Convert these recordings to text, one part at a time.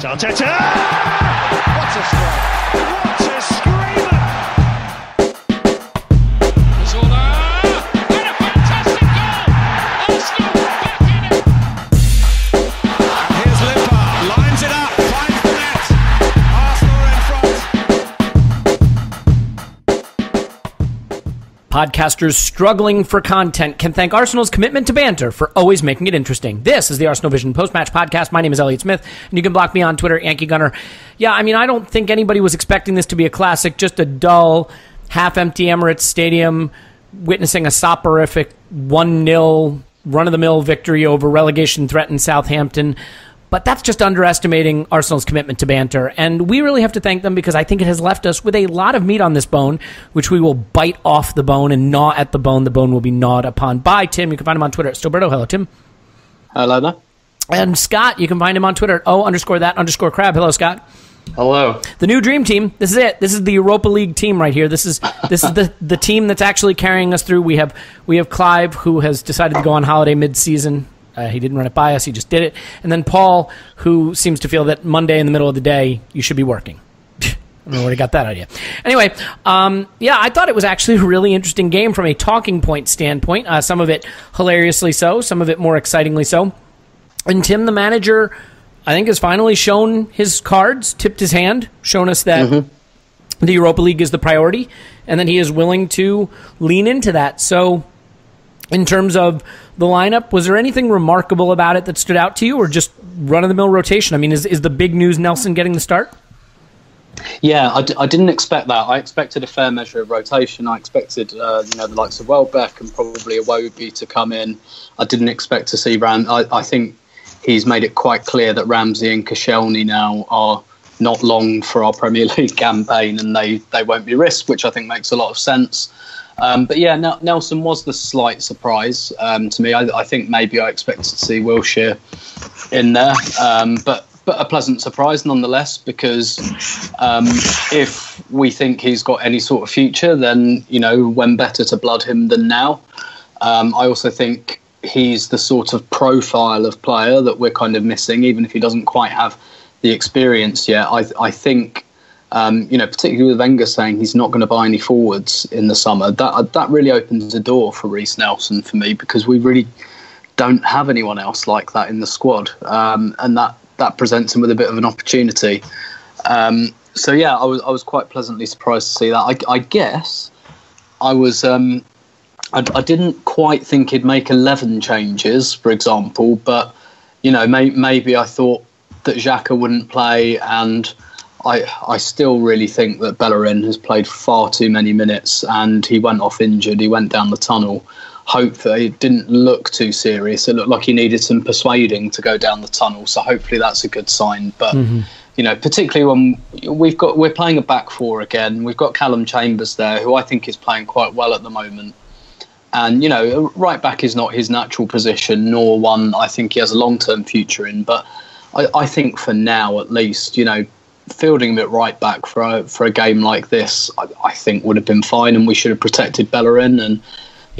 Arteta! What a strike! What a screamer! Zola! And a fantastic goal! Arsenal back in it! And here's Limpar, lines it up, finds the net. Arsenal in front. Podcasters struggling for content can thank Arsenal's commitment to banter for always making it interesting. This is the Arsenal Vision post-match podcast. My name is Elliot Smith, and you can block me on Twitter, Yankee Gunner. Yeah, I mean, I don't think anybody was expecting this to be a classic, just a dull, half-empty Emirates Stadium, witnessing a soporific 1-0 run-of-the-mill victory over relegation-threatened Southampton. But that's just underestimating Arsenal's commitment to banter. And we really have to thank them because I think it has left us with a lot of meat on this bone, which we will bite off the bone and gnaw at the bone. The bone will be gnawed upon by Tim. You can find him on Twitter at Stilberto. Hello, Tim. Hello there. And Scott, you can find him on Twitter at O_that_crab. Hello, Scott. Hello. The new dream team. This is it. This is the Europa League team right here. This is the team that's actually carrying us through. We have Clive, who has decided to go on holiday mid-season. He didn't run it by us. He just did it. And then Paul, who seems to feel that Monday in the middle of the day, you should be working. I don't know where he got that idea. Anyway, yeah, I thought it was actually a really interesting game from a talking point standpoint. Some of it hilariously so, some of it more excitingly so. And Tim, the manager, I think has finally shown his cards, tipped his hand, shown us that the Europa League is the priority, and that he is willing to lean into that. So in terms of the lineup, was there anything remarkable about it that stood out to you, or just run-of-the-mill rotation? I mean, is the big news Nelson getting the start? Yeah, I didn't expect that. I expected a fair measure of rotation. I expected the likes of Welbeck and probably Iwobi to come in. I didn't expect to see I think he's made it quite clear that Ramsey and Koscielny now are not long for our Premier League campaign, and they won't be risked, which I think makes a lot of sense. But yeah, Nelson was the slight surprise to me. I think maybe I expected to see Wilshere in there, but a pleasant surprise nonetheless, because if we think he's got any sort of future, then, when better to blood him than now. I also think he's the sort of profile of player that we're kind of missing, even if he doesn't quite have the experience yet. I think... particularly with Wenger saying he's not going to buy any forwards in the summer, that really opens the door for Reiss Nelson for me, because we really don't have anyone else like that in the squad, and that presents him with a bit of an opportunity. So yeah, I was quite pleasantly surprised to see that. I guess I was I didn't quite think he'd make 11 changes, for example, but maybe I thought that Xhaka wouldn't play, and I still really think that Bellerin has played far too many minutes, and he went off injured. He went down the tunnel. Hopefully, it didn't look too serious. It looked like he needed some persuading to go down the tunnel. So hopefully that's a good sign. But particularly when we're playing a back four again, we've got Callum Chambers there, who I think is playing quite well at the moment. And right back is not his natural position, nor one I think he has a long-term future in. But I think for now, at least, fielding him at right back for a game like this, I think would have been fine, and we should have protected Bellerin. And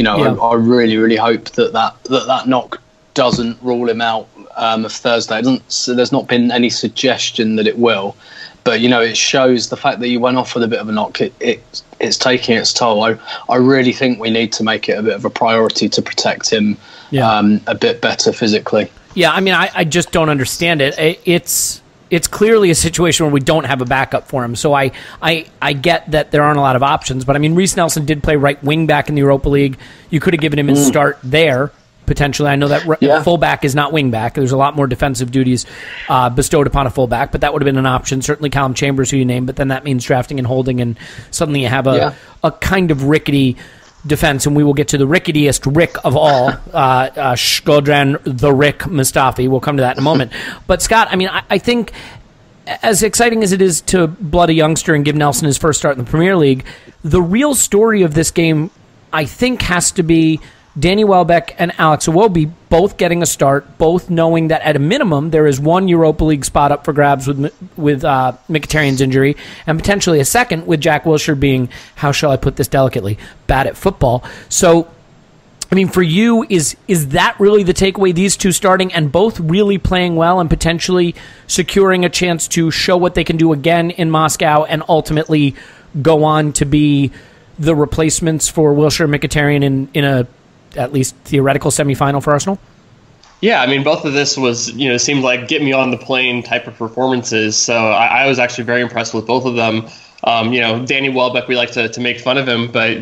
I really, really hope that knock doesn't rule him out of Thursday. There's not been any suggestion that it will, but it shows the fact that he went off with a bit of a knock. It's taking its toll. I really think we need to make it a bit of a priority to protect him a bit better physically. Yeah, I mean, I just don't understand it. It's clearly a situation where we don't have a backup for him. So I get that there aren't a lot of options. But, I mean, Reiss Nelson did play right wing back in the Europa League. You could have given him his start there, potentially. I know that fullback is not wing back. There's a lot more defensive duties bestowed upon a fullback, but that would have been an option. Certainly Callum Chambers, who you named, but then that means drafting and holding, and suddenly you have a kind of rickety defense, and we will get to the ricketiest Rick of all, Shkodran the Rick Mustafi. We'll come to that in a moment. But Scott, I mean, I think as exciting as it is to blood a youngster and give Nelson his first start in the Premier League, the real story of this game, I think, has to be Danny Welbeck and Alex Iwobi both getting a start, both knowing that at a minimum there is one Europa League spot up for grabs with Mkhitaryan's injury, and potentially a second with Jack Wilshere being, how shall I put this delicately, bad at football. So I mean, for you, is that really the takeaway? These two starting and both really playing well and potentially securing a chance to show what they can do again in Moscow and ultimately go on to be the replacements for Wilshere and Mkhitaryan in a at least theoretical semifinal for Arsenal? Yeah, I mean, both of this was, seemed like get me on the plane type of performances. So I was actually very impressed with both of them. Danny Welbeck, we like to make fun of him, but,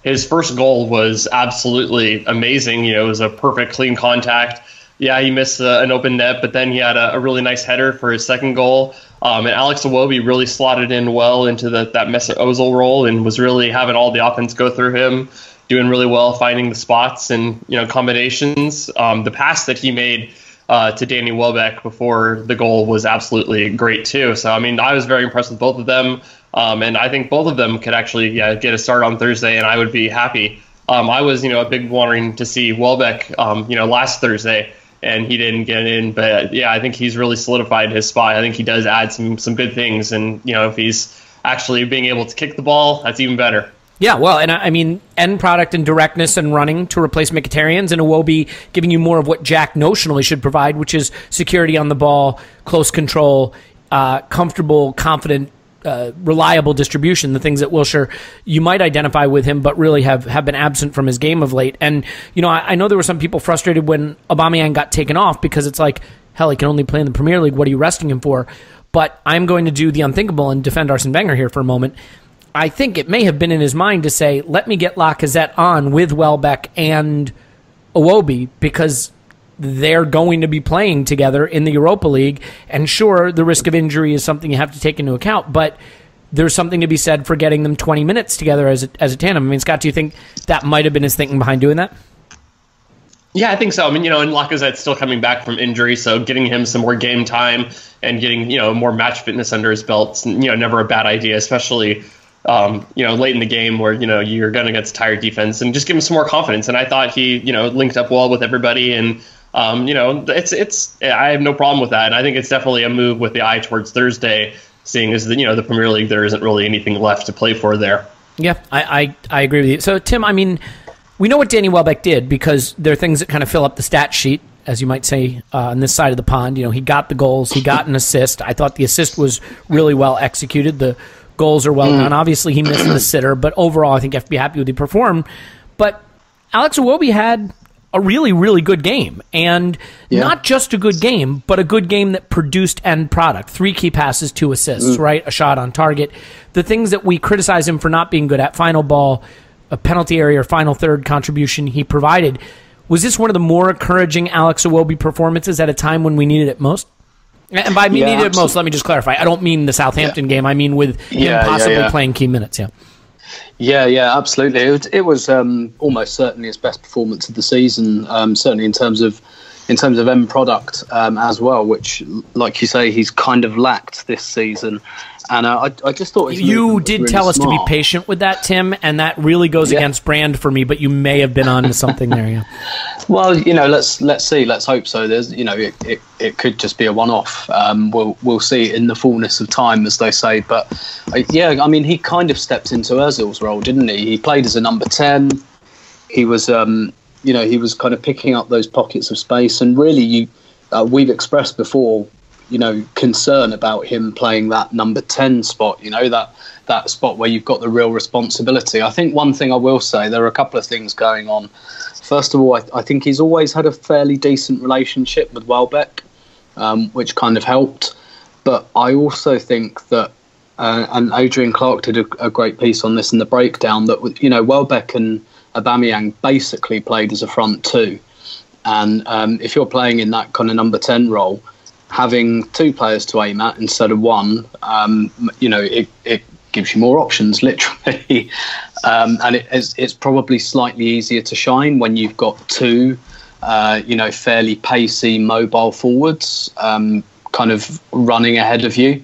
his first goal was absolutely amazing. It was a perfect, clean contact. Yeah, he missed an open net, but then he had a really nice header for his second goal. And Alex Iwobi really slotted in well into that Mesut Ozil role and was really having all the offense go through him, doing really well, finding the spots and combinations. The pass that he made to Danny Welbeck before the goal was absolutely great too. So I mean, I was very impressed with both of them, and I think both of them could actually get a start on Thursday, and I would be happy. I was a big wanting to see Welbeck last Thursday, and he didn't get in, but I think he's really solidified his spot. I think he does add some good things, and if he's actually being able to kick the ball, that's even better. Yeah, well, and I mean, end product and directness and running to replace Mkhitaryan's, and Iwobi giving you more of what Jack notionally should provide, which is security on the ball, close control, comfortable, confident, reliable distribution, the things that Wilshere, you might identify with him, but really have been absent from his game of late. And, I know there were some people frustrated when Aubameyang got taken off because it's like, hell, he can only play in the Premier League. What are you resting him for? But I'm going to do the unthinkable and defend Arsene Wenger here for a moment. I think it may have been in his mind to say, let me get Lacazette on with Welbeck and Iwobi because they're going to be playing together in the Europa League. And sure, the risk of injury is something you have to take into account, but there's something to be said for getting them 20 minutes together as a tandem. I mean, Scott, do you think that might have been his thinking behind doing that? Yeah, I think so. I mean, and Lacazette's still coming back from injury, so getting him some more game time and getting, more match fitness under his belt, never a bad idea, especially late in the game where, you're going against tired defense, and just give him some more confidence. And I thought he, linked up well with everybody, and, it's I have no problem with that. And I think it's definitely a move with the eye towards Thursday, seeing as the Premier League, there isn't really anything left to play for there. Yeah, I agree with you. So, Tim, I mean, we know what Danny Welbeck did because there are things that kind of fill up the stat sheet, as you might say, on this side of the pond. He got the goals, he got an assist. I thought the assist was really well executed. The goals are well done. Obviously, he missed the sitter, but overall, I think you have to be happy with the perform. But Alex Iwobi had a really, really good game. And not just a good game, but a good game that produced end product. 3 key passes, 2 assists, right? A shot on target. The things that we criticize him for not being good at, final ball, a penalty area, or final third contribution he provided. Was this one of the more encouraging Alex Iwobi performances at a time when we needed it most? And by me needed it most, let me just clarify. I don't mean the Southampton game. I mean with him possibly playing key minutes. Yeah, absolutely. It was almost certainly his best performance of the season. Certainly in terms of end product as well, which, like you say, he's kind of lacked this season. And I just thought you did really tell us smart. to be patient with that, Tim, and that really goes against brand for me. But you may have been on to something there. Yeah. Well, let's see. Let's hope so. There's, it could just be a one-off. We'll see in the fullness of time, as they say. But I mean, he kind of stepped into Ozil's role, didn't he? He played as a number 10. He was, he was kind of picking up those pockets of space. And really, we've expressed before, concern about him playing that number 10 spot, that spot where you've got the real responsibility. I think one thing I will say, there are a couple of things going on. First of all, I think he's always had a fairly decent relationship with Welbeck, which kind of helped. But I also think that, and Adrian Clark did a great piece on this in the breakdown, that, Welbeck and Aubameyang basically played as a front two. And if you're playing in that kind of number 10 role, having 2 players to aim at instead of 1, it gives you more options, literally. And it's probably slightly easier to shine when you've got 2, fairly pacey, mobile forwards kind of running ahead of you.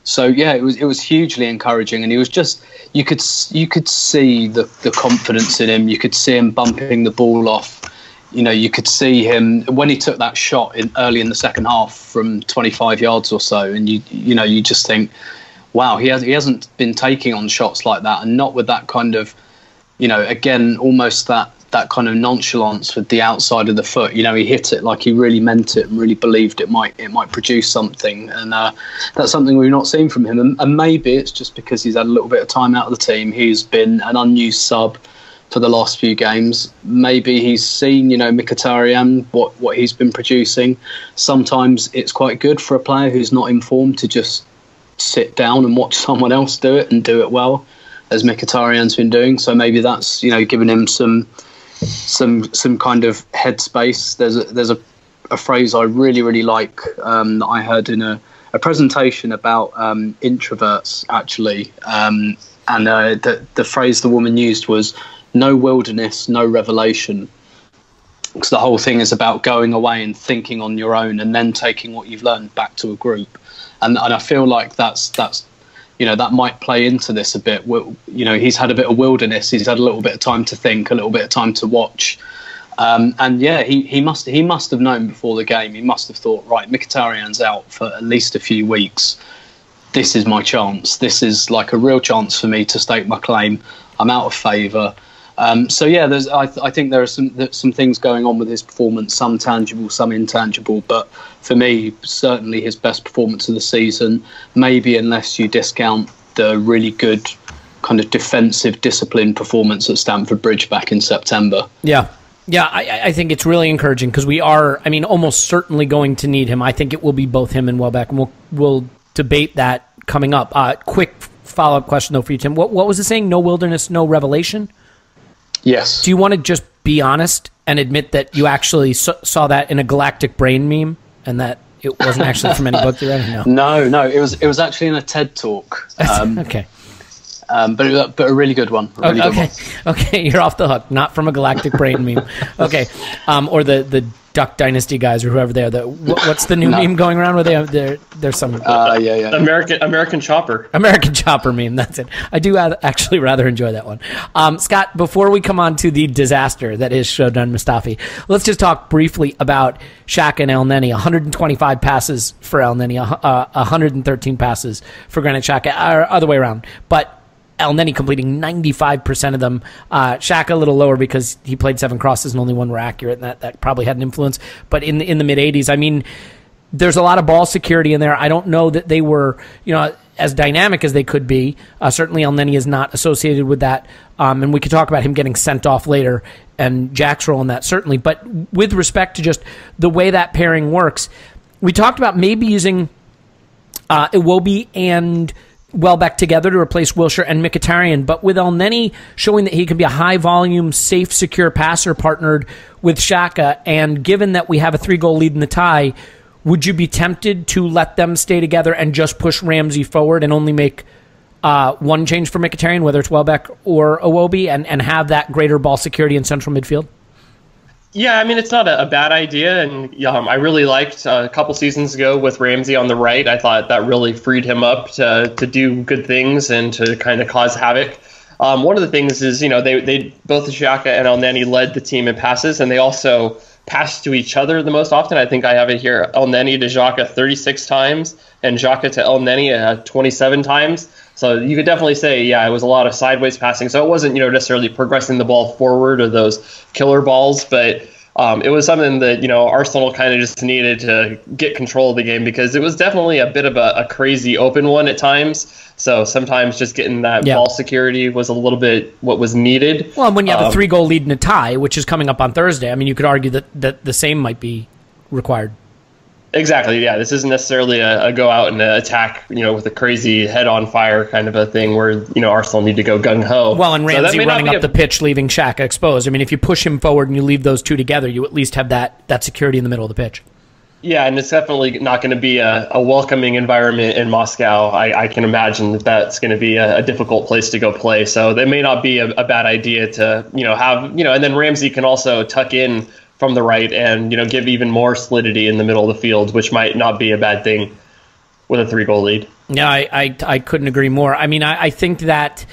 So, it was hugely encouraging. And he was just, you could see the confidence in him. You could see him bumping the ball off. You could see him when he took that shot early in the second half from 25 yards or so, and you just think, wow, he hasn't been taking on shots like that, and not with that kind of, again, almost that that kind of nonchalance with the outside of the foot. You know, he hit it like he really meant it and really believed it might produce something, and that's something we've not seen from him. And maybe it's just because he's had a little bit of time out of the team. He's been an unused sub for the last few games. Maybe he's seen, you know, Mkhitaryan, what he's been producing. Sometimes it's quite good for a player who's not informed to just sit down and watch someone else do it and do it well, as Mkhitaryan's been doing. So maybe that's, you know, giving him some kind of headspace. There's a phrase I really like that I heard in a presentation about introverts, actually, and the phrase the woman used was "no wilderness, no revelation," because the whole thing is about going away and thinking on your own and then taking what you've learned back to a group, and I feel like that's you know, that might play into this a bit. You know, he's had a bit of wilderness. He's had a little bit of time to think, a little bit of time to watch. And yeah, he must have known before the game. He must have thought, right, Mkhitaryan's out for at least a few weeks. This is my chance. This is like a real chance for me to stake my claim. I'm out of favour. So yeah, I think there are some things going on with his performance, some tangible, some intangible. But for me, certainly his best performance of the season. Maybe unless you discount the really good kind of defensive discipline performance at Stamford Bridge back in September. Yeah, I think it's really encouraging because we are, I mean, almost certainly going to need him. I think it will be both him and Welbeck, and we'll debate that coming up. Quick follow-up question, though, for you, Tim. What was it saying? No wilderness, no revelation? Yes. Do you want to just be honest and admit that you actually saw that in a Galactic Brain meme and that it wasn't actually from any book you read? No, it was actually in a TED talk. Okay. But a really good one. Okay, you're off the hook. Not from a Galactic Brain meme. Okay, or the Duck Dynasty guys or whoever they are. What's the new meme going around where there's some American Chopper. American Chopper meme. That's it. I do actually rather enjoy that one. Scott, before we come on to the disaster that is Shodan Mustafi, let's just talk briefly about Xhaka and El Neni. 125 passes for El Neni, 113 passes for Granit Xhaka, or other way around. But El Neni completing 95% of them. Xhaka a little lower because he played 7 crosses and only 1 were accurate, and that probably had an influence. But in the mid-80s, I mean, there's a lot of ball security in there. I don't know that they were, you know, as dynamic as they could be. Certainly El Neni is not associated with that. And we could talk about him getting sent off later and Jack's role in that, certainly. But with respect to just the way that pairing works, we talked about maybe using Iwobi and Welbeck together to replace Wilshere and Mkhitaryan, but with El Neni showing that he can be a high-volume, safe, secure passer partnered with Xhaka, and given that we have a 3-goal lead in the tie, would you be tempted to let them stay together and just push Ramsey forward and only make one change for Mkhitaryan, whether it's Welbeck or Iwobi, and have that greater ball security in central midfield? Yeah, I mean, it's not a bad idea, and I really liked a couple seasons ago with Ramsey on the right. I thought that really freed him up to do good things and to kind of cause havoc. One of the things is, you know, they both Xhaka and El Neni led the team in passes, and they also passed to each other the most often. I think I have it here, El Neni to Xhaka 36 times, and Xhaka to El Neni 27 times. So you could definitely say, yeah, it was a lot of sideways passing. So it wasn't, you know, necessarily progressing the ball forward or those killer balls, but it was something that, you know, Arsenal kind of just needed to get control of the game because it was definitely a bit of a crazy open one at times. So sometimes just getting that ball security was a little bit what was needed. Well, and when you have a 3-goal lead in a tie, which is coming up on Thursday, I mean, you could argue that the same might be required. Exactly, yeah. This isn't necessarily a go out and attack, you know, with a crazy head on fire kind of a thing where, you know, Arsenal need to go gung-ho. Well, and Ramsey running up the pitch, leaving Xhaka exposed. I mean, if you push him forward and you leave those two together, you at least have that security in the middle of the pitch. Yeah, and it's definitely not going to be a welcoming environment in Moscow. I can imagine that's going to be a difficult place to go play. So that may not be a bad idea to, you know, have, you know, and then Ramsey can also tuck in from the right and, you know, give even more solidity in the middle of the field, which might not be a bad thing with a 3-goal lead. Yeah, I couldn't agree more. I mean, I think that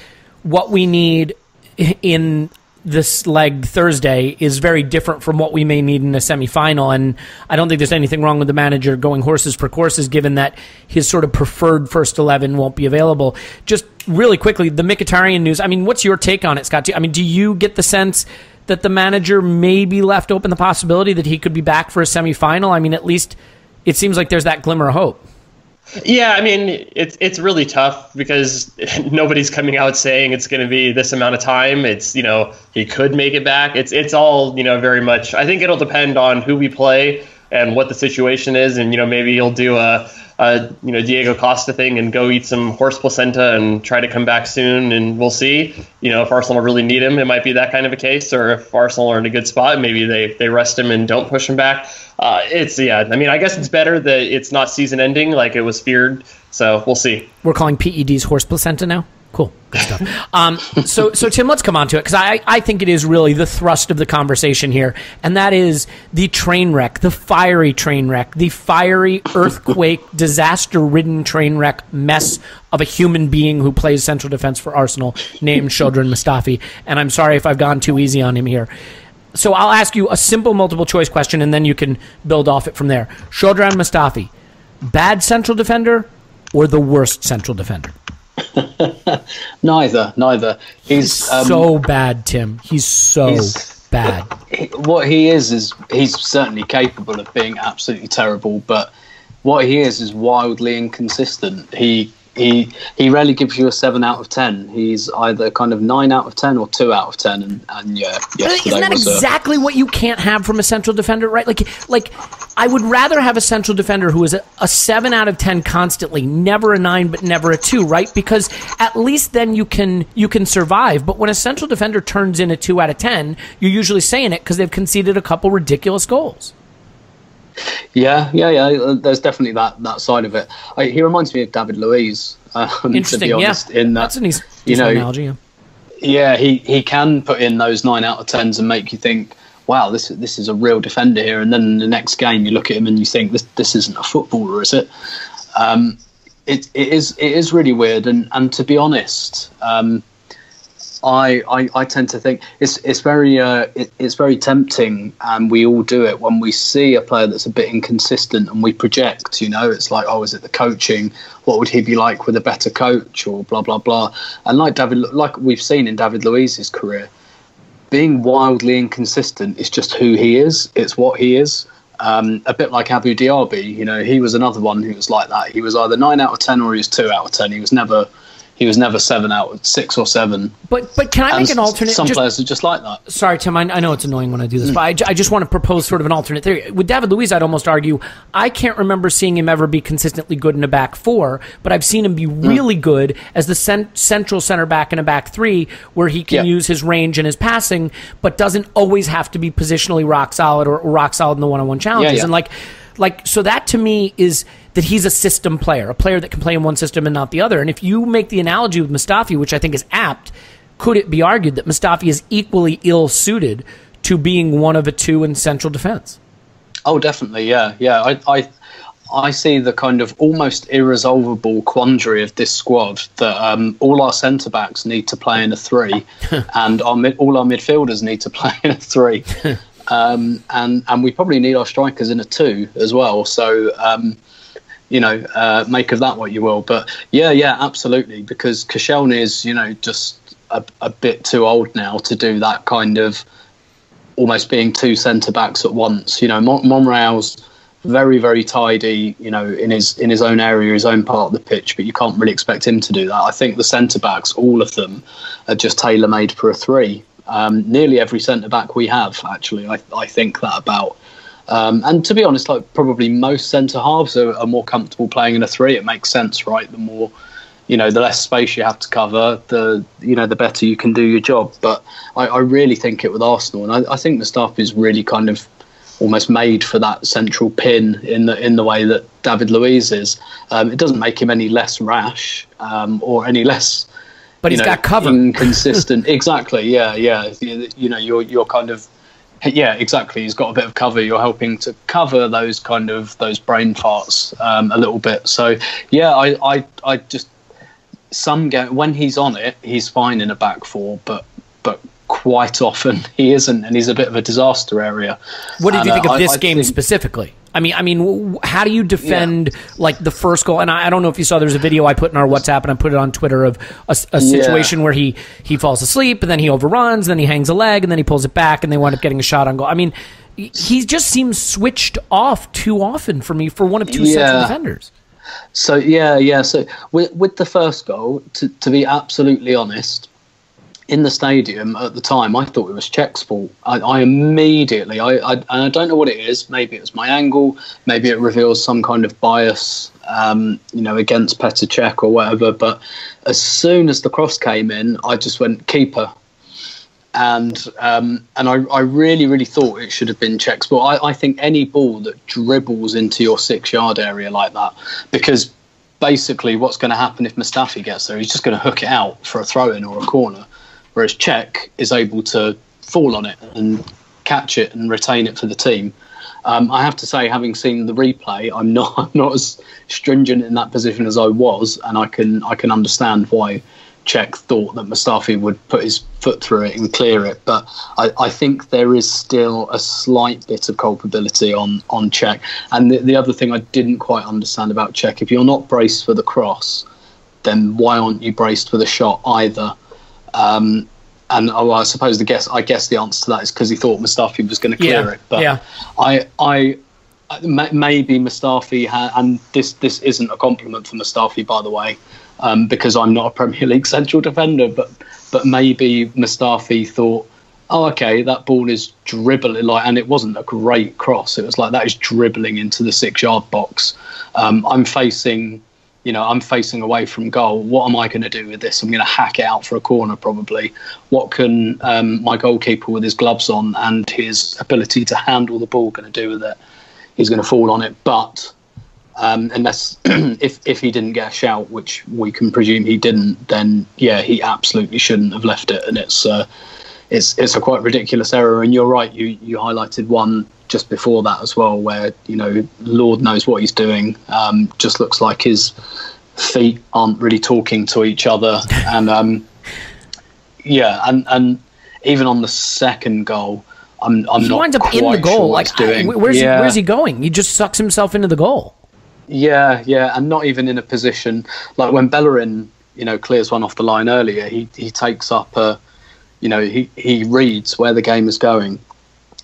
what we need in this leg Thursday is very different from what we may need in a semifinal, and I don't think there's anything wrong with the manager going horses for courses given that his sort of preferred first 11 won't be available. Just really quickly, the Mkhitaryan news, I mean, what's your take on it, Scott? I mean, do you get the sense that the manager maybe left open the possibility that he could be back for a semifinal? I mean, at least it seems like there's that glimmer of hope. Yeah, I mean, it's really tough because nobody's coming out saying it's going to be this amount of time. It's, he could make it back. It's all, very much. I think it'll depend on who we play and what the situation is. And, maybe he'll do a Diego Costa thing and go eat some horse placenta and try to come back soon. And we'll see, if Arsenal really need him, it might be that kind of a case. Or if Arsenal are in a good spot, maybe they rest him and don't push him back. I guess it's better that it's not season ending like it was feared. So we'll see. We're calling PEDs horse placenta now. Cool. Good stuff. So Tim, let's come on to it, because I think it is really the thrust of the conversation here, and that is the train wreck, the fiery train wreck, the fiery earthquake, disaster-ridden train wreck mess of a human being who plays central defense for Arsenal named Shkodran Mustafi. And I'm sorry if I've gone too easy on him here. So I'll ask you a simple multiple-choice question, and then you can build off it from there. Shkodran Mustafi, bad central defender or the worst central defender? Neither. He's so bad, Tim. He's bad. What he is he's certainly capable of being absolutely terrible, but what he is wildly inconsistent. He rarely gives you a 7 out of 10. He's either kind of 9 out of 10 or 2 out of 10. And isn't that exactly what you can't have from a central defender, right? Like I would rather have a central defender who is a 7 out of 10 constantly, never a 9, but never a 2, right? Because at least then you can survive. But when a central defender turns in a 2 out of 10, you're usually saying it because they've conceded a couple ridiculous goals. Yeah. There's definitely that side of it. He reminds me of David Luiz. Interesting, to be honest, in that, that's a nice analogy. Yeah, he can put in those 9 out of 10s and make you think, wow, this is a real defender here. And then in the next game, you look at him and you think, this isn't a footballer, is it? It is really weird. And to be honest, I tend to think it's very tempting, and we all do it when we see a player that's a bit inconsistent and we project. It's like, oh, is it the coaching? What would he be like with a better coach, or blah blah blah? And like we've seen in David Luiz's career, being wildly inconsistent is just who he is. It's what he is. A bit like Abu Diaby. He was another one who was like that. He was either 9 out of 10 or he was 2 out of 10. He was never 7 out of 6 or 7. But can I make an alternate? Some players are just like that. Sorry, Tim. I know it's annoying when I do this, but I just want to propose sort of an alternate theory. With David Luiz, I'd almost argue I can't remember seeing him ever be consistently good in a back 4, but I've seen him be really good as the central center back in a back 3, where he can use his range and his passing, but doesn't always have to be positionally rock solid or rock solid in the one-on-one challenges. And so that to me is that he's a system player, a player that can play in one system and not the other. And if you make the analogy with Mustafi, which I think is apt, could it be argued that Mustafi is equally ill-suited to being one of a 2 in central defence? Oh, definitely, yeah. I see the kind of almost irresolvable quandary of this squad that all our centre-backs need to play in a 3 and all our midfielders need to play in a 3. And we probably need our strikers in a 2 as well. So, make of that what you will. But yeah, absolutely. Because Koscielny is, just a bit too old now to do that kind of almost being 2 centre backs at once. Monreal's very, very tidy, in his own area, his own part of the pitch, but you can't really expect him to do that. I think the centre backs, all of them, are just tailor made for a 3. Nearly every centre-back we have, actually, I think that about. And to be honest, probably most centre-halves are more comfortable playing in a 3. It makes sense, right? The more, the less space you have to cover, the better you can do your job. But I really think it with Arsenal, and I think Mustafi is really kind of almost made for that central pin in the way that David Luiz is. It doesn't make him any less rash or any less... But he's got cover. Inconsistent. Exactly. Yeah. You're kind of... Yeah, exactly. He's got a bit of cover. You're helping to cover those brain farts a little bit. So, yeah, I just... when he's on it, he's fine in a back 4, but quite often he isn't, and he's a bit of a disaster area. What did you think of this game specifically? How do you defend like the first goal? And I don't know if you saw, there's a video I put in our WhatsApp and I put it on Twitter of a situation where he falls asleep and then he overruns, then he hangs a leg and then he pulls it back and they wind up getting a shot on goal. I mean, he just seems switched off too often for me for one of two central defenders. So So with the first goal, to be absolutely honest, in the stadium at the time, I thought it was Czech's fault. I immediately, and I don't know what it is. Maybe it was my angle. Maybe it reveals some kind of bias, against Petr Cech or whatever. But as soon as the cross came in, I just went keeper, and I really, really thought it should have been Czech's ball. I think any ball that dribbles into your 6-yard area like that, because basically what's going to happen if Mustafi gets there, he's just going to hook it out for a throw-in or a corner. Whereas Czech is able to fall on it and catch it and retain it for the team. I have to say, having seen the replay, I'm not as stringent in that position as I was, and I can understand why Czech thought that Mustafi would put his foot through it and clear it. But I think there is still a slight bit of culpability on Czech. And the other thing I didn't quite understand about Czech, if you're not braced for the cross, then why aren't you braced for the shot either? I suppose the answer to that is because he thought Mustafi was going to clear it. But maybe Mustafi and this isn't a compliment for Mustafi, by the way, because I'm not a Premier League central defender. But maybe Mustafi thought, oh, okay, that ball is dribbling, and it wasn't a great cross. It was like, that is dribbling into the 6-yard box. I'm facing away from goal. What am I going to do with this? I'm going to hack it out for a corner, probably. What can my goalkeeper with his gloves on and his ability to handle the ball going to do with it? He's going to fall on it. But unless if he didn't get a shout, which we can presume he didn't, then he absolutely shouldn't have left it. And it's a quite ridiculous error. And you're right. You highlighted one just before that as well, where Lord knows what he's doing. Just looks like his feet aren't really talking to each other, and and even on the second goal, I'm he not winds up quite in the goal. Sure what he's doing. Where's he going? He just sucks himself into the goal. And not even in a position like when Bellerin, clears one off the line earlier. He takes up he reads where the game is going.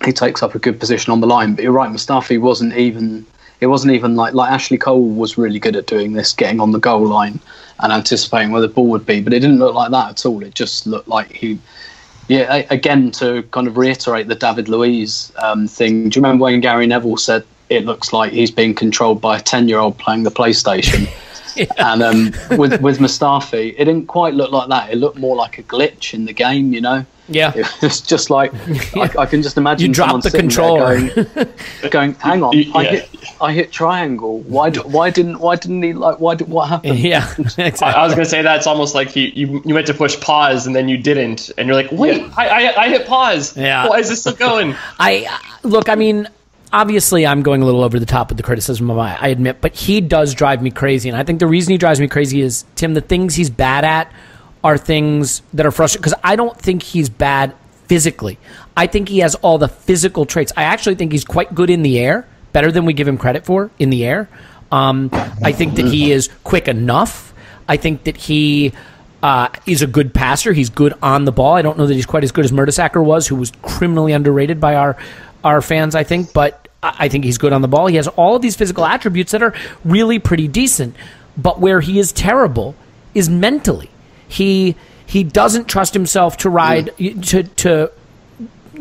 He takes up a good position on the line, but you're right, Mustafi wasn't even like Ashley Cole was really good at doing this, getting on the goal line and anticipating where the ball would be, but it didn't look like that at all. It just looked like again, to kind of reiterate the David Luiz thing, do you remember when Gary Neville said it looks like he's being controlled by a 10-year-old playing the PlayStation? And with Mustafi, it didn't quite look like that. It looked more like a glitch in the game, Yeah, it's just like I can just imagine you drop the controller, going, hang on, I hit triangle. What happened? Yeah, exactly. I was going to say that it's almost like you meant to push pause and then you didn't, and you're like, wait, I hit pause. Yeah, why is this still going? Obviously, I'm going a little over the top with the criticism of I admit, but he does drive me crazy. And I think the reason he drives me crazy is, Tim, the things he's bad at are things that are frustrating. Because I don't think he's bad physically. I think he has all the physical traits. I actually think he's quite good in the air, better than we give him credit for in the air. I think that he is quick enough. I think that he is a good passer. He's good on the ball. I don't know that he's quite as good as Mertesacker was, who was criminally underrated by our fans, I think, but I think he's good on the ball. He has all of these physical attributes that are really pretty decent, but where he is terrible is mentally. He doesn't trust himself to ride to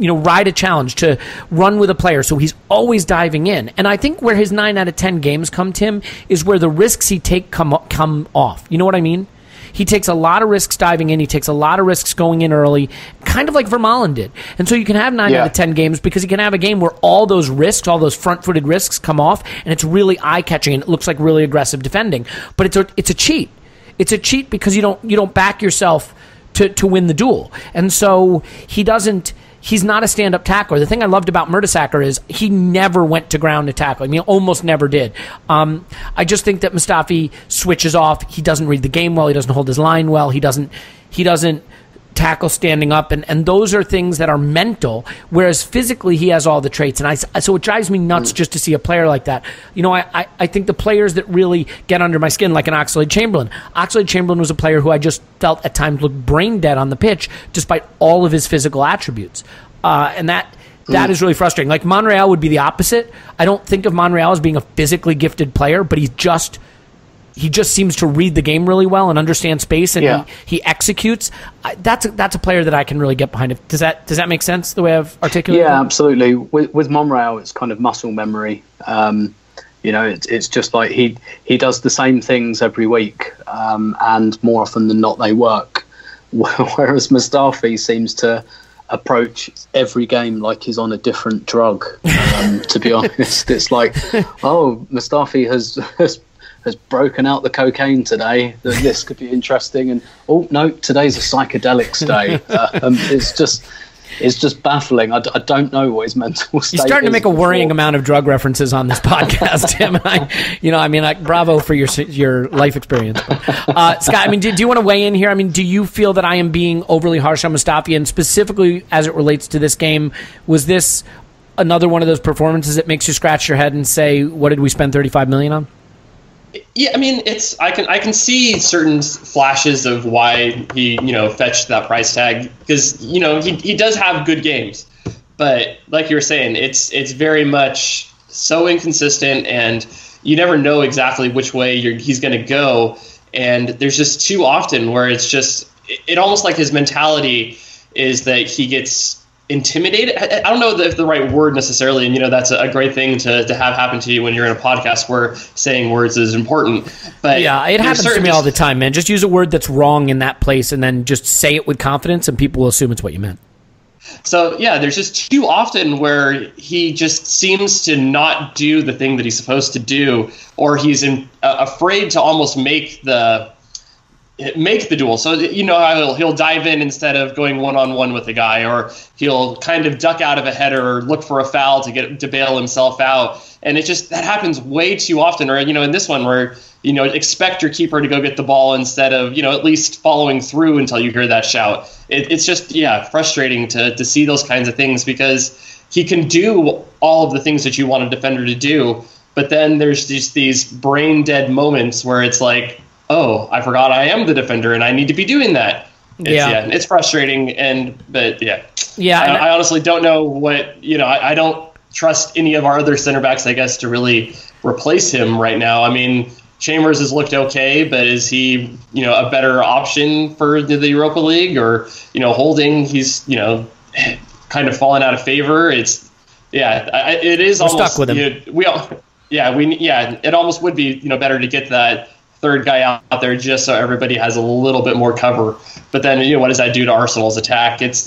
ride a challenge, to run with a player, so he's always diving in. And I think where his 9 out of 10 games come, Tim, is where the risks he take come off. You know what I mean? He takes a lot of risks diving in. He takes a lot of risks going in early, kind of like Vermaelen did. And so you can have 9 out of 10 games because you can have a game where all those risks, all those front-footed risks come off, and it's really eye-catching, and it looks like really aggressive defending. But it's a cheat. It's a cheat because you don't back yourself to win the duel. And so he's not a stand-up tackler. The thing I loved about Mertesacker is he never went to ground to tackle. I mean, almost never did. I just think that Mustafi switches off. He doesn't read the game well. He doesn't hold his line well. He doesn't tackle standing up, and those are things that are mental, whereas physically he has all the traits. And so it drives me nuts just to see a player like that. I think the players that really get under my skin, like an Oxlade-Chamberlain. Oxlade-Chamberlain was a player who I just felt at times looked brain dead on the pitch, despite all of his physical attributes. And that is really frustrating. Like, Monreal would be the opposite. I don't think of Monreal as being a physically gifted player, but he just seems to read the game really well and understand space, and he executes. That's a player that I can really get behind. Does that make sense, the way I've articulated it? Yeah, absolutely. With Monreal, it's kind of muscle memory. It's just like he does the same things every week, and more often than not, they work. Whereas Mustafi seems to approach every game like he's on a different drug. To be honest, it's like, Mustafi has broken out the cocaine today. This could be interesting. And no, today's a psychedelics day. It's just baffling. I don't know what his mental state is. You're starting to make a worrying amount of drug references on this podcast, Tim. And bravo for your life experience. But, Scott, do you want to weigh in here? Do you feel that I am being overly harsh on Mustafi, and specifically as it relates to this game, was this another one of those performances that makes you scratch your head and say, what did we spend $35 million on? Yeah, I can see certain flashes of why he fetched that price tag, because he does have good games, but like you were saying, it's very much so inconsistent, and you never know exactly which way he's going to go, and there's just too often where it almost like his mentality is that he gets intimidated. I don't know if the right word necessarily, and that's a great thing to have happen to you when you're in a podcast where saying words is important. But yeah, it happens to me all the time, man. Just use a word that's wrong in that place and then just say it with confidence, and people will assume it's what you meant. So yeah, there's just too often where he just seems to not do the thing that he's supposed to do, or he's afraid to almost make the duel. So how he'll dive in instead of going one-on-one with the guy, or he'll kind of duck out of a header or look for a foul to bail himself out. And that happens way too often. Or in this one where expect your keeper to go get the ball instead of at least following through until you hear that shout. It's just frustrating to see those kinds of things, because he can do all of the things that you want a defender to do, but then there's just these brain dead moments where it's like, oh, I forgot I am the defender and I need to be doing that. It's frustrating. I honestly don't know what, I don't trust any of our other center backs, I guess, to really replace him right now. Chambers has looked okay, but is he, a better option for the Europa League? Or, Holding, he's, kind of fallen out of favor. It is We're almost stuck with him. It almost would be, better to get that third guy out there just so everybody has a little bit more cover. But then, what does that do to Arsenal's attack? There's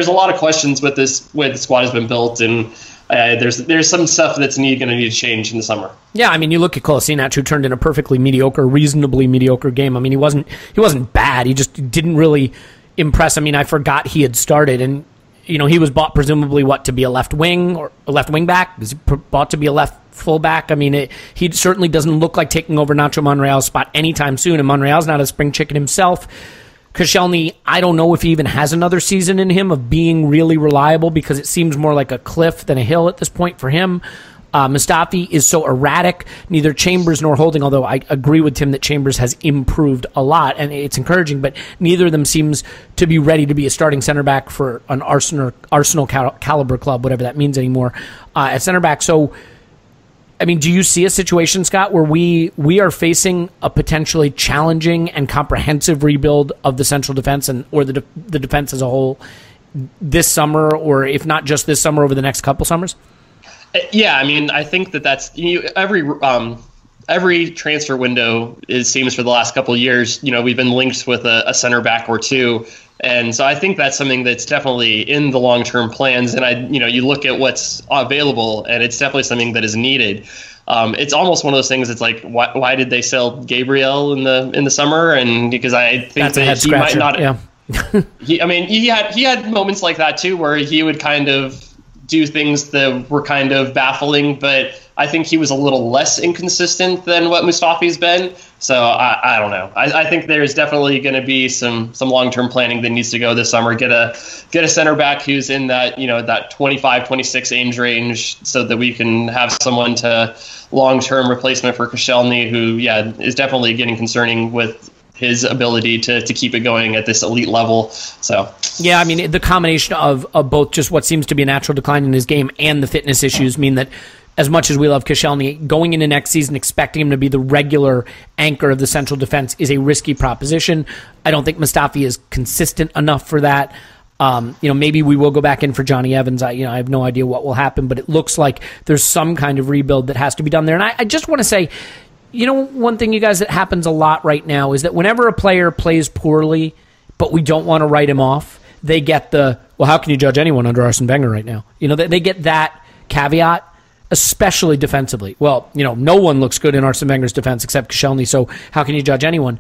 a lot of questions with this way the squad has been built, and there's some stuff that's going to need to change in the summer. Yeah, you look at Kolasinac, who turned in a perfectly reasonably mediocre game. He wasn't bad. He just didn't really impress. I forgot he had started, and he was bought presumably to be a left wing or a left wing back. Was he bought to be a left fullback? He certainly doesn't look like taking over Nacho Monreal's spot anytime soon, and Monreal's not a spring chicken himself. Koscielny, I don't know if he even has another season in him of being really reliable, because it seems more like a cliff than a hill at this point for him. Mustafi is so erratic. Neither Chambers nor Holding, although I agree with Tim that Chambers has improved a lot, and it's encouraging, but neither of them seems to be ready to be a starting center back for an Arsenal caliber club, whatever that means anymore, at center back. So, do you see a situation, Scott, where we are facing a potentially challenging and comprehensive rebuild of the central defense or the defense as a whole this summer, or if not just this summer, over the next couple summers? Yeah, I think that's every transfer window, it seems, for the last couple of years, we've been linked with a center back or two. And so I think that's something that's definitely in the long-term plans. And you look at what's available, and it's definitely something that is needed. It's almost one of those things. It's like, why did they sell Gabriel in the summer? And because I think that he might not. Yeah. he had moments like that too, where he would kind of do things that were kind of baffling, but I think he was a little less inconsistent than what Mustafi's been. So I don't know. I think there's definitely going to be some long-term planning that needs to go this summer. Get a center back who's in that, that 25, 26 age range, so that we can have someone to long-term replacement for Koscielny, who is definitely getting concerning with his ability to keep it going at this elite level. So yeah, I mean, the combination of both just what seems to be a natural decline in his game and the fitness issues mean that as much as we love Koscielny, going into next season expecting him to be the regular anchor of the central defense is a risky proposition. I don't think Mustafi is consistent enough for that. Maybe we will go back in for Johnny Evans. I have no idea what will happen, but it looks like there's some kind of rebuild that has to be done there. And I just want to say, one thing, you guys, that happens a lot right now is that whenever a player plays poorly, but we don't want to write him off, they get how can you judge anyone under Arsene Wenger right now? They get that caveat, especially defensively. Well, no one looks good in Arsene Wenger's defense except Koscielny, so how can you judge anyone?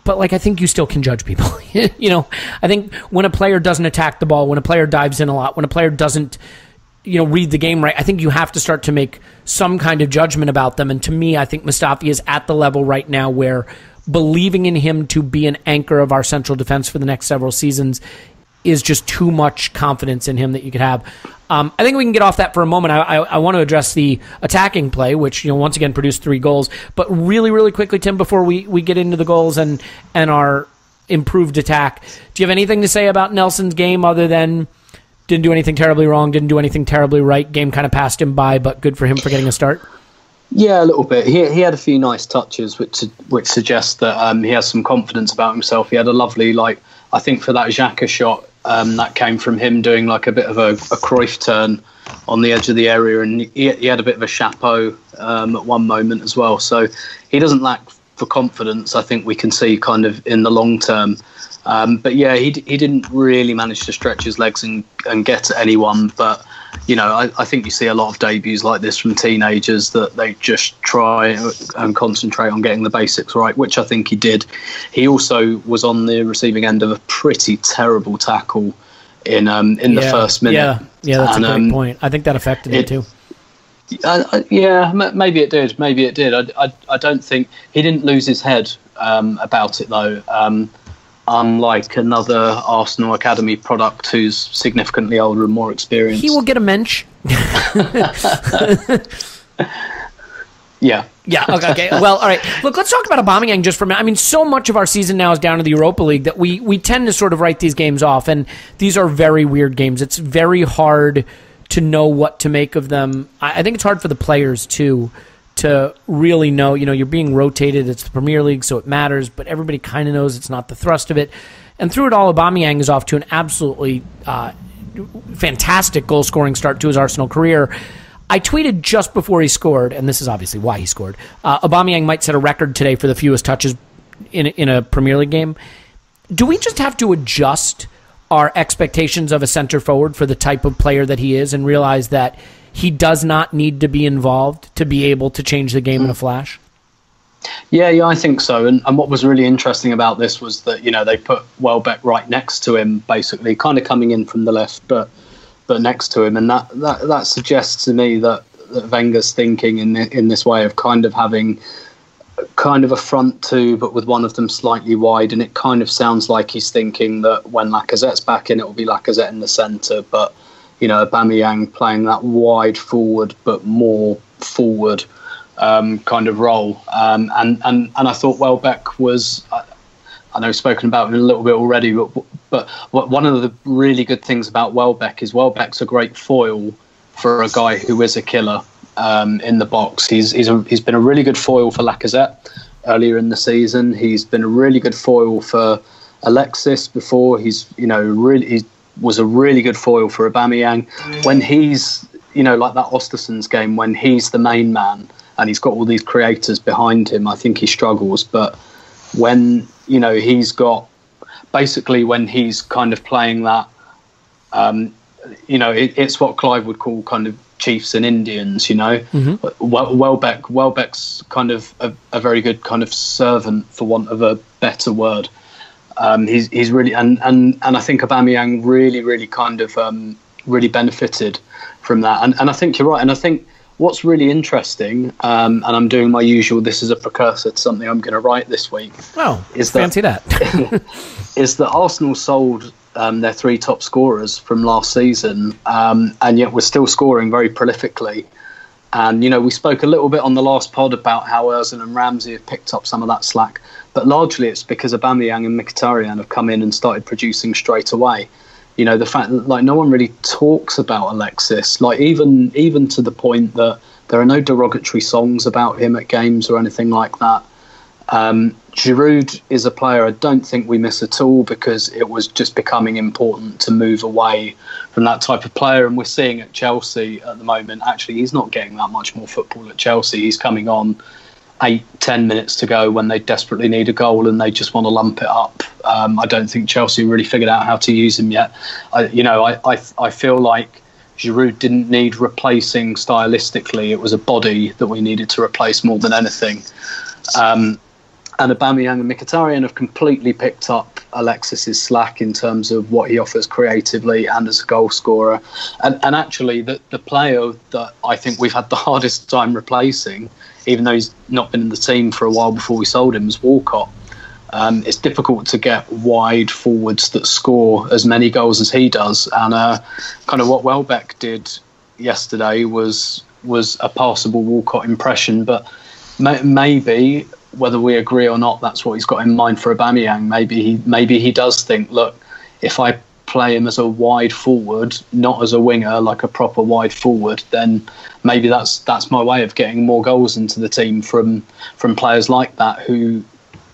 But, I think you still can judge people. I think when a player doesn't attack the ball, when a player dives in a lot, when a player doesn't read the game right, I think you have to start to make some kind of judgment about them. And to me, I think Mustafi is at the level right now where believing in him to be an anchor of our central defense for the next several seasons is just too much confidence in him that you could have. I think we can get off that for a moment. I want to address the attacking play, which once again produced 3 goals. But really, really quickly, Tim, before we get into the goals and our improved attack, do you have anything to say about Nelson's game other than didn't do anything terribly wrong, didn't do anything terribly right, game kind of passed him by, but good for him for getting a start? Yeah, a little bit. He had a few nice touches, which suggests that he has some confidence about himself. He had a lovely, I think for that Xhaka shot, that came from him doing a bit of a Cruyff turn on the edge of the area, and he had a bit of a chapeau at one moment as well. So he doesn't lack for confidence. I think we can see kind of in the long term. But yeah, he didn't really manage to stretch his legs and get at anyone. But I think you see a lot of debuts like this from teenagers that they just try and concentrate on getting the basics right, which I think he did. He also was on the receiving end of a pretty terrible tackle in the first minute. Yeah, that's a great point. I think that affected him too. Maybe it did. I don't think he didn't lose his head about it though. Unlike another Arsenal Academy product who's significantly older and more experienced. He will get a mensch. Yeah. Okay. Well, all right. Look, let's talk about Aubameyang just for a minute. I mean, so much of our season now is down to the Europa League that we tend to sort of write these games off, and these are very weird games. It's very hard to know what to make of them. I think it's hard for the players, too, to really know. You're being rotated. It's the Premier League, so it matters, but everybody kind of knows it's not the thrust of it. And through it all, Aubameyang is off to an absolutely fantastic goal-scoring start to his Arsenal career. I tweeted just before he scored, and this is obviously why he scored, Aubameyang might set a record today for the fewest touches in a Premier League game. Do we just have to adjust our expectations of a center forward for the type of player that he is and realize that he does not need to be involved to be able to change the game in a flash? Yeah, I think so. And what was really interesting about this was that, they put Welbeck right next to him, basically, kind of coming in from the left, but next to him. And that suggests to me that Wenger's thinking in this way of kind of having kind of a front two, but with one of them slightly wide. And it kind of sounds like he's thinking that when Lacazette's back in, it will be Lacazette in the centre, but Aubameyang playing that wide forward but more forward kind of role. And I thought Welbeck was, I know we've spoken about it a little bit already, but one of the really good things about Welbeck is Welbeck's a great foil for a guy who is a killer in the box. He's been a really good foil for Lacazette earlier in the season. He's been a really good foil for Alexis before. He was a really good foil for Aubameyang. When he's, like that Ostersund's game, when he's the main man and he's got all these creators behind him, I think he struggles. But when, he's got, basically when he's kind of playing that, it's what Clive would call kind of chiefs and Indians, Mm-hmm. Welbeck's kind of a very good kind of servant, for want of a better word. He's really, and I think Aubameyang really kind of really benefited from that. And I think you're right. And I think what's really interesting, and I'm doing my usual, this is a precursor to something I'm going to write this week. Oh, is fancy that. is that Arsenal sold their 3 top scorers from last season, and yet we're still scoring very prolifically. And, you know, we spoke a little bit on the last pod about how Ozil and Ramsey have picked up some of that slack, but largely it's because Aubameyang and Mkhitaryan have come in and started producing straight away. You know, the fact that, like, no one really talks about Alexis, like, even to the point that there are no derogatory songs about him at games or anything like that. Giroud is a player I don't think we miss at all, because it was just becoming important to move away from that type of player. And we're seeing at Chelsea at the moment, actually, he's not getting that much more football at Chelsea. He's coming on 8-10 minutes to go when they desperately need a goal and they just want to lump it up. I don't think Chelsea really figured out how to use him yet. I feel like Giroud didn't need replacing stylistically. It was a body that we needed to replace more than anything. And Aubameyang and Mkhitaryan have completely picked up Alexis's slack in terms of what he offers creatively and as a goal scorer. And actually, the player that I think we've had the hardest time replacing, even though he's not been in the team for a while before we sold him, is Walcott. It's difficult to get wide forwards that score as many goals as he does. And kind of what Welbeck did yesterday was a passable Walcott impression. But maybe, whether we agree or not, that's what he's got in mind for Aubameyang. Maybe he does think, look, if I play him as a wide forward, not as a winger, like a proper wide forward, then maybe that's my way of getting more goals into the team from players like that who,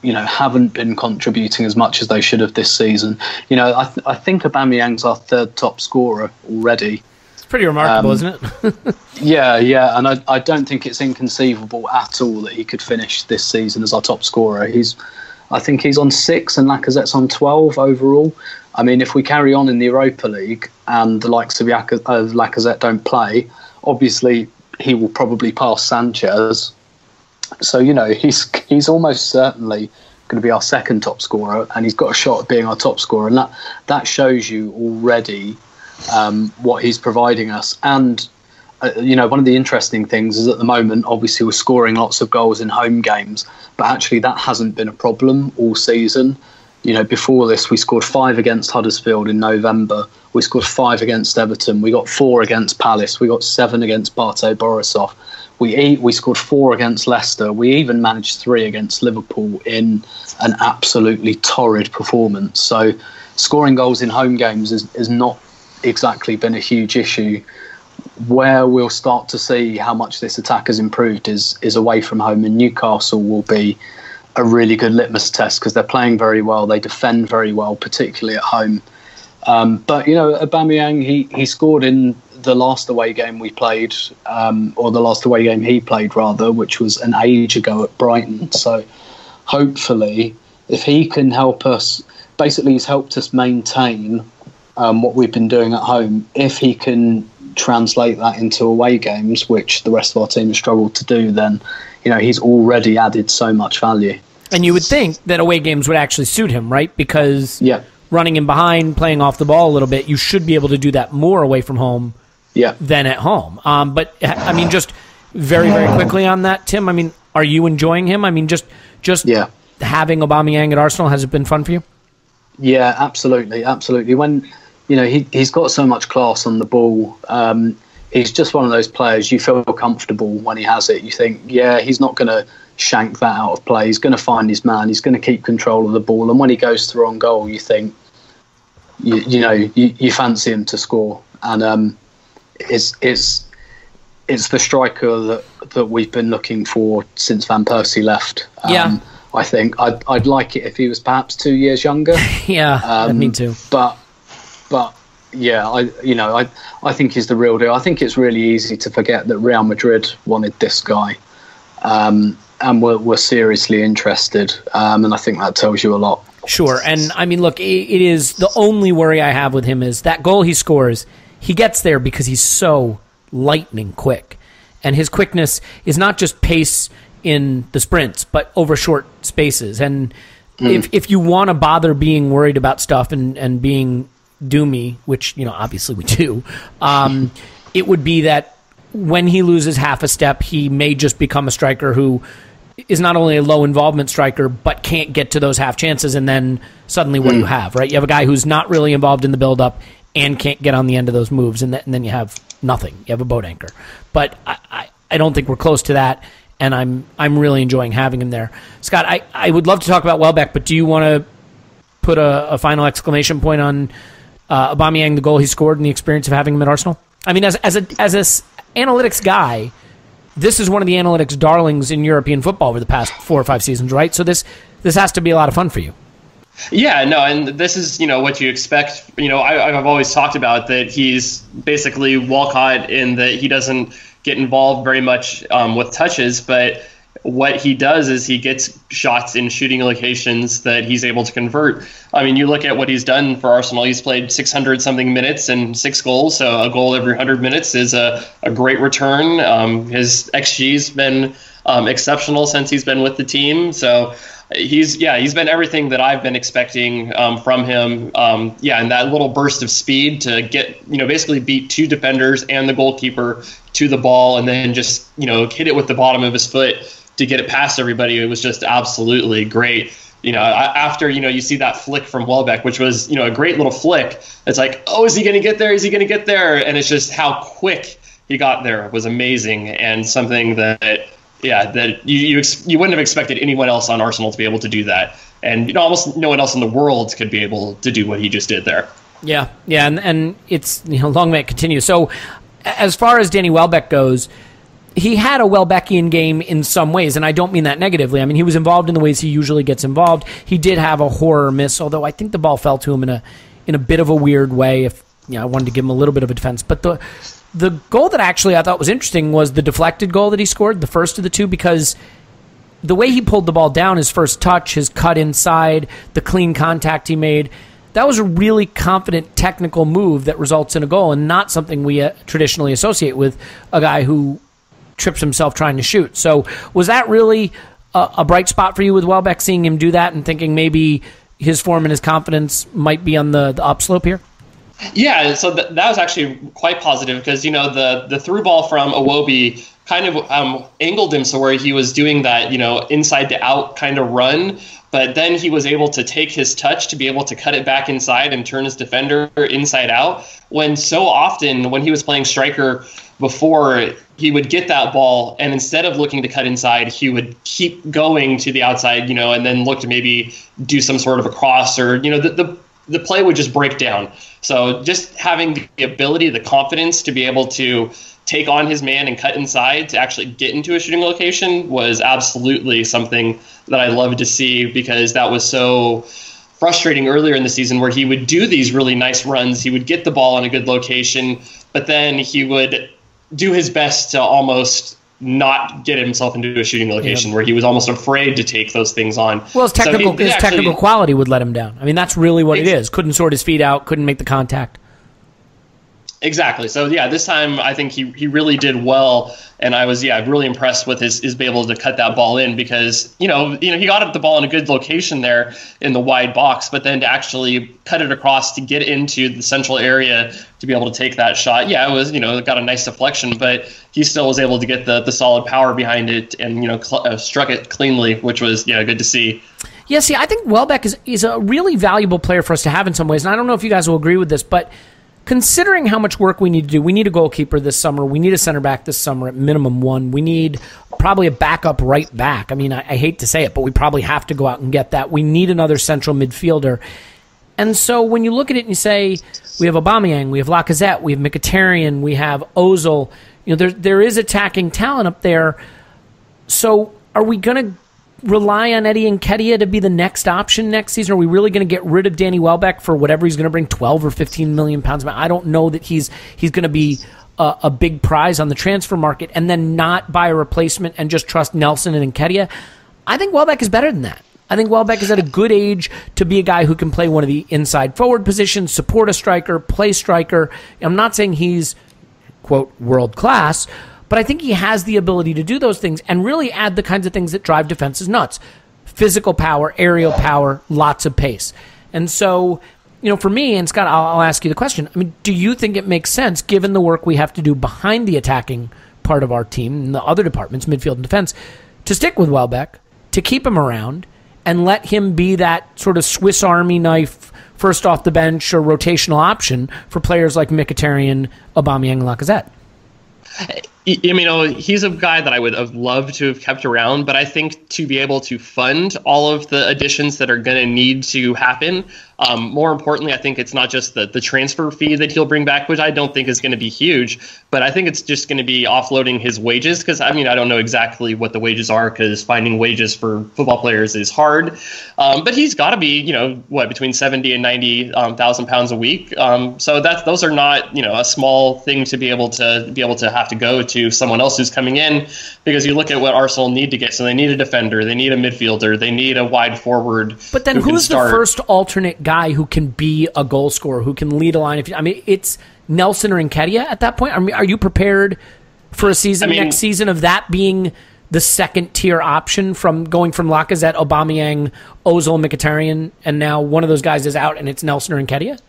you know, haven't been contributing as much as they should have this season. You know, I think Aubameyang's our 3rd top scorer already. It's pretty remarkable, isn't it? Yeah, and I don't think it's inconceivable at all that he could finish this season as our top scorer. I think he's on 6 and Lacazette's on 12 overall. I mean, if we carry on in the Europa League and the likes of Lacazette don't play, obviously he will probably pass Sanchez. So, you know, he's almost certainly going to be our 2nd top scorer, and he's got a shot at being our top scorer. And that shows you already what he's providing us. And you know, one of the interesting things is at the moment, obviously, we're scoring lots of goals in home games, but actually that hasn't been a problem all season. You know, before this, we scored 5 against Huddersfield in November. We scored 5 against Everton. We got 4 against Palace. We got 7 against Bate Borisov. We scored 4 against Leicester. We even managed 3 against Liverpool in an absolutely torrid performance. So scoring goals in home games has not exactly been a huge issue. Where we'll start to see how much this attack has improved is away from home, and Newcastle will be a really good litmus test because they're playing very well. They defend very well, particularly at home. But, you know, Aubameyang, he scored in the last away game we played, or the last away game he played, rather, which was an age ago at Brighton. So hopefully, if he can help us, basically he's helped us maintain what we've been doing at home. If he can translate that into away games, which the rest of our team has struggled to do, then, you know, he's already added so much value. And you would think that away games would actually suit him, right? Because running in behind, playing off the ball a little bit, you should be able to do that more away from home than at home. But, I mean, just very, very quickly on that, Tim, I mean, are you enjoying him? I mean, just having Aubameyang at Arsenal, has it been fun for you? Yeah, absolutely. When, you know, he's got so much class on the ball. He's just one of those players, you feel comfortable when he has it. You think, yeah, he's not going to shank that out of play. He's going to find his man. He's going to keep control of the ball. And when he goes through on goal, you think, you fancy him to score. And it's the striker that we've been looking for since Van Persie left. I think I'd like it if he was perhaps 2 years younger. Me too. But yeah, I think he's the real deal. I think it's really easy to forget that Real Madrid wanted this guy, and were seriously interested. And I think that tells you a lot. Sure, and I mean, look, it is the only worry I have with him is that goal he scores. He gets there because he's so lightning quick, and his quickness is not just pace in the sprints, but over short spaces. And if you want to bother being worried about stuff and being do me, which, obviously we do, it would be that when he loses half a step, he may just become a striker who is not only a low involvement striker, but can't get to those half chances. And then suddenly what do you have, right? You have a guy who's not really involved in the build-up and can't get on the end of those moves. And then you have nothing. You have a boat anchor. But I don't think we're close to that. And I'm really enjoying having him there. Scott, I would love to talk about Welbeck, but do you want to put a final exclamation point on Aubameyang, the goal he scored, and the experience of having him at Arsenal? I mean, as a analytics guy, this is one of the analytics darlings in European football over the past 4 or 5 seasons, right? So this has to be a lot of fun for you. Yeah, no, and this is, what you expect. I've always talked about that he's basically Walcott in that he doesn't get involved very much with touches, but what he does is he gets shots in shooting locations that he's able to convert. I mean, you look at what he's done for Arsenal. He's played 600-something minutes and 6 goals, so a goal every 100 minutes is a great return. His XG's been exceptional since he's been with the team. So he's been everything that I've been expecting from him. And that little burst of speed to get, basically beat 2 defenders and the goalkeeper to the ball and then just, hit it with the bottom of his foot to get it past everybody. It was just absolutely great. After, you see that flick from Welbeck, which was, a great little flick. It's like, oh, is he going to get there? Is he going to get there? And it's just how quick he got there was amazing and something that you wouldn't have expected anyone else on Arsenal to be able to do that. And almost no one else in the world could be able to do what he just did there. Yeah, and it's, long may it continue. So as far as Danny Welbeck goes, he had a Welbeckian game in some ways, and I don't mean that negatively. I mean, he was involved in the ways he usually gets involved. He did have a horror miss, although I think the ball fell to him in a bit of a weird way. If I wanted to give him a little bit of a defense, but the goal that actually I thought was interesting was the deflected goal that he scored, the first of the 2, because the way he pulled the ball down, his first touch, his cut inside, the clean contact he made, that was a really confident technical move that results in a goal, and not something we traditionally associate with a guy who trips himself trying to shoot. So was that really a bright spot for you with Welbeck, seeing him do that and thinking maybe his form and his confidence might be on the upslope here? Yeah, so that was actually quite positive because, the through ball from Iwobi kind of angled him so where he was doing that, inside to out kind of run. But then he was able to take his touch to be able to cut it back inside and turn his defender inside out. When so often when he was playing striker before, he would get that ball and instead of looking to cut inside, he would keep going to the outside, and then look to maybe do some sort of a cross or, the play would just break down. So just having the ability, the confidence to be able to take on his man and cut inside to actually get into a shooting location was absolutely something that I loved to see because that was so frustrating earlier in the season where he would do these really nice runs. He would get the ball in a good location, but then he would do his best to almost not get himself into a shooting location where he was almost afraid to take those things on. Well, his technical quality would let him down. I mean, that's really what it is. Couldn't sort his feet out, couldn't make the contact. Exactly. So, this time I think he really did well, and I was, really impressed with his being able to cut that ball in because, he got the ball in a good location there in the wide box, but then to actually cut it across to get into the central area to be able to take that shot, it was, it got a nice deflection, but he still was able to get the solid power behind it and, struck it cleanly, which was, good to see. Yeah, see, I think Welbeck is a really valuable player for us to have in some ways, and I don't know if you guys will agree with this, but considering how much work we need to do, we need a goalkeeper this summer. We need a center back this summer at minimum 1. We need probably a backup right back. I mean, I hate to say it, but we probably have to go out and get that. We need another central midfielder. And so when you look at it and you say, we have Aubameyang, we have Lacazette, we have Mkhitaryan, we have Ozil, there is attacking talent up there. So are we going to rely on Eddie Nketiah to be the next option next season? Are we really going to get rid of Danny Welbeck for whatever he's going to bring, 12 or 15 million pounds? I don't know that he's going to be a big prize on the transfer market and then not buy a replacement and just trust Nelson and Nketiah. I think Welbeck is better than that. I think Welbeck is at a good age to be a guy who can play one of the inside forward positions, support a striker, play striker. I'm not saying he's, quote, world class, but I think he has the ability to do those things and really add the kinds of things that drive defenses nuts. Physical power, aerial power, lots of pace. And so, for me, and Scott, I'll ask you the question. I mean, do you think it makes sense, given the work we have to do behind the attacking part of our team and the other departments, midfield and defense, to stick with Welbeck, to keep him around, and let him be that sort of Swiss Army knife, first off the bench or rotational option for players like Mkhitaryan, Aubameyang, and Lacazette? He's a guy that I would have loved to have kept around, but I think to be able to fund all of the additions that are going to need to happen, more importantly, I think it's not just the transfer fee that he'll bring back, which I don't think is going to be huge, but I think it's just going to be offloading his wages, because I don't know exactly what the wages are, because finding wages for football players is hard, but he's got to be, between 70 and 90,000 pounds a week. So those are not, a small thing to be able to have to go to someone else who's coming in, because you look at what Arsenal need to get. So they need a defender, they need a midfielder, they need a wide forward. But then who's the first alternate guy who can be a goal scorer, who can lead a line? It's Nelson or Nketiah at that point. Are you prepared for a season, next season, of that being the second tier option, from going from Lacazette, Aubameyang, Ozil, Mkhitaryan, and now one of those guys is out and it's Nelson or Nketiah?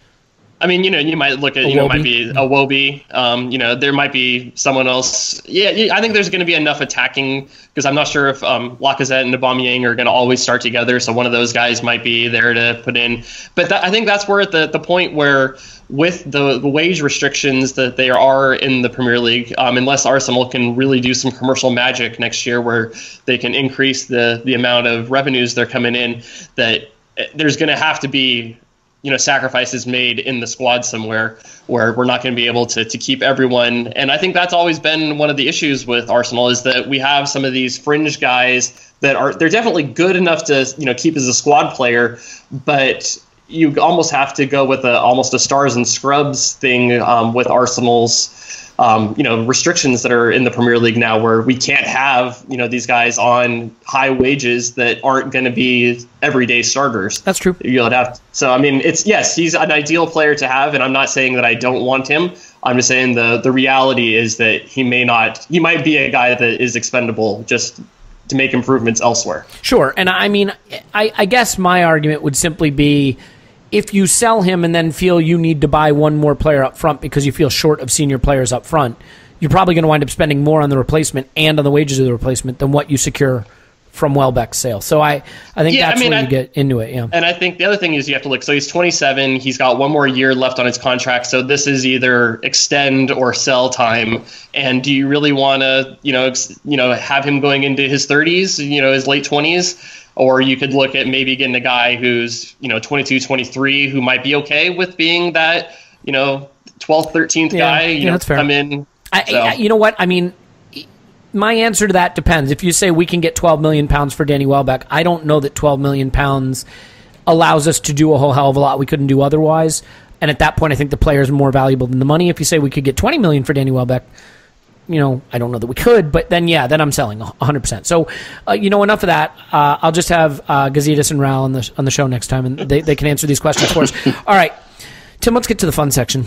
You might look at, might be Iwobi. There might be someone else. Yeah, I think there's going to be enough attacking, because I'm not sure if Lacazette and Aubameyang are going to always start together. So one of those guys might be there to put in. But I think that's where the point where, with the wage restrictions that there are in the Premier League, unless Arsenal can really do some commercial magic next year where they can increase the amount of revenues they're coming in, that there's going to have to be sacrifices made in the squad somewhere, where we're not going to be able to keep everyone. And I think that's always been one of the issues with Arsenal, is that we have some of these fringe guys that they're definitely good enough to keep as a squad player, but you almost have to go with almost a stars and scrubs thing with Arsenal's restrictions that are in the Premier League now, where we can't have these guys on high wages that aren't going to be everyday starters. That's true. You'll have. So he's an ideal player to have, and I'm not saying that I don't want him. I'm just saying the reality is that he might be a guy that is expendable just to make improvements elsewhere. Sure, and I guess my argument would simply be, if you sell him and then feel you need to buy one more player up front because you feel short of senior players up front, you're probably going to wind up spending more on the replacement and on the wages of the replacement than what you secure from Welbeck's sale. So I think that's where you get into it. Yeah. And I think the other thing is you have to look. So he's 27. He's got one more year left on his contract. So this is either extend or sell time. And do you really want to, have him going into his 30s, his late 20s? Or you could look at maybe getting a guy who's, 22, 23, who might be okay with being that, 12th, 13th guy, that's fair. Come in. You know what? My answer to that depends. If you say we can get £12 million for Danny Welbeck, I don't know that £12 million allows us to do a whole hell of a lot we couldn't do otherwise. And at that point, I think the player is more valuable than the money. If you say we could get $20 million for Danny Welbeck, I don't know that we could, but then I'm selling 100%. So, enough of that. I'll just have Gazidis and Raul on the show next time, and they can answer these questions for us. All right, Tim, let's get to the fun section.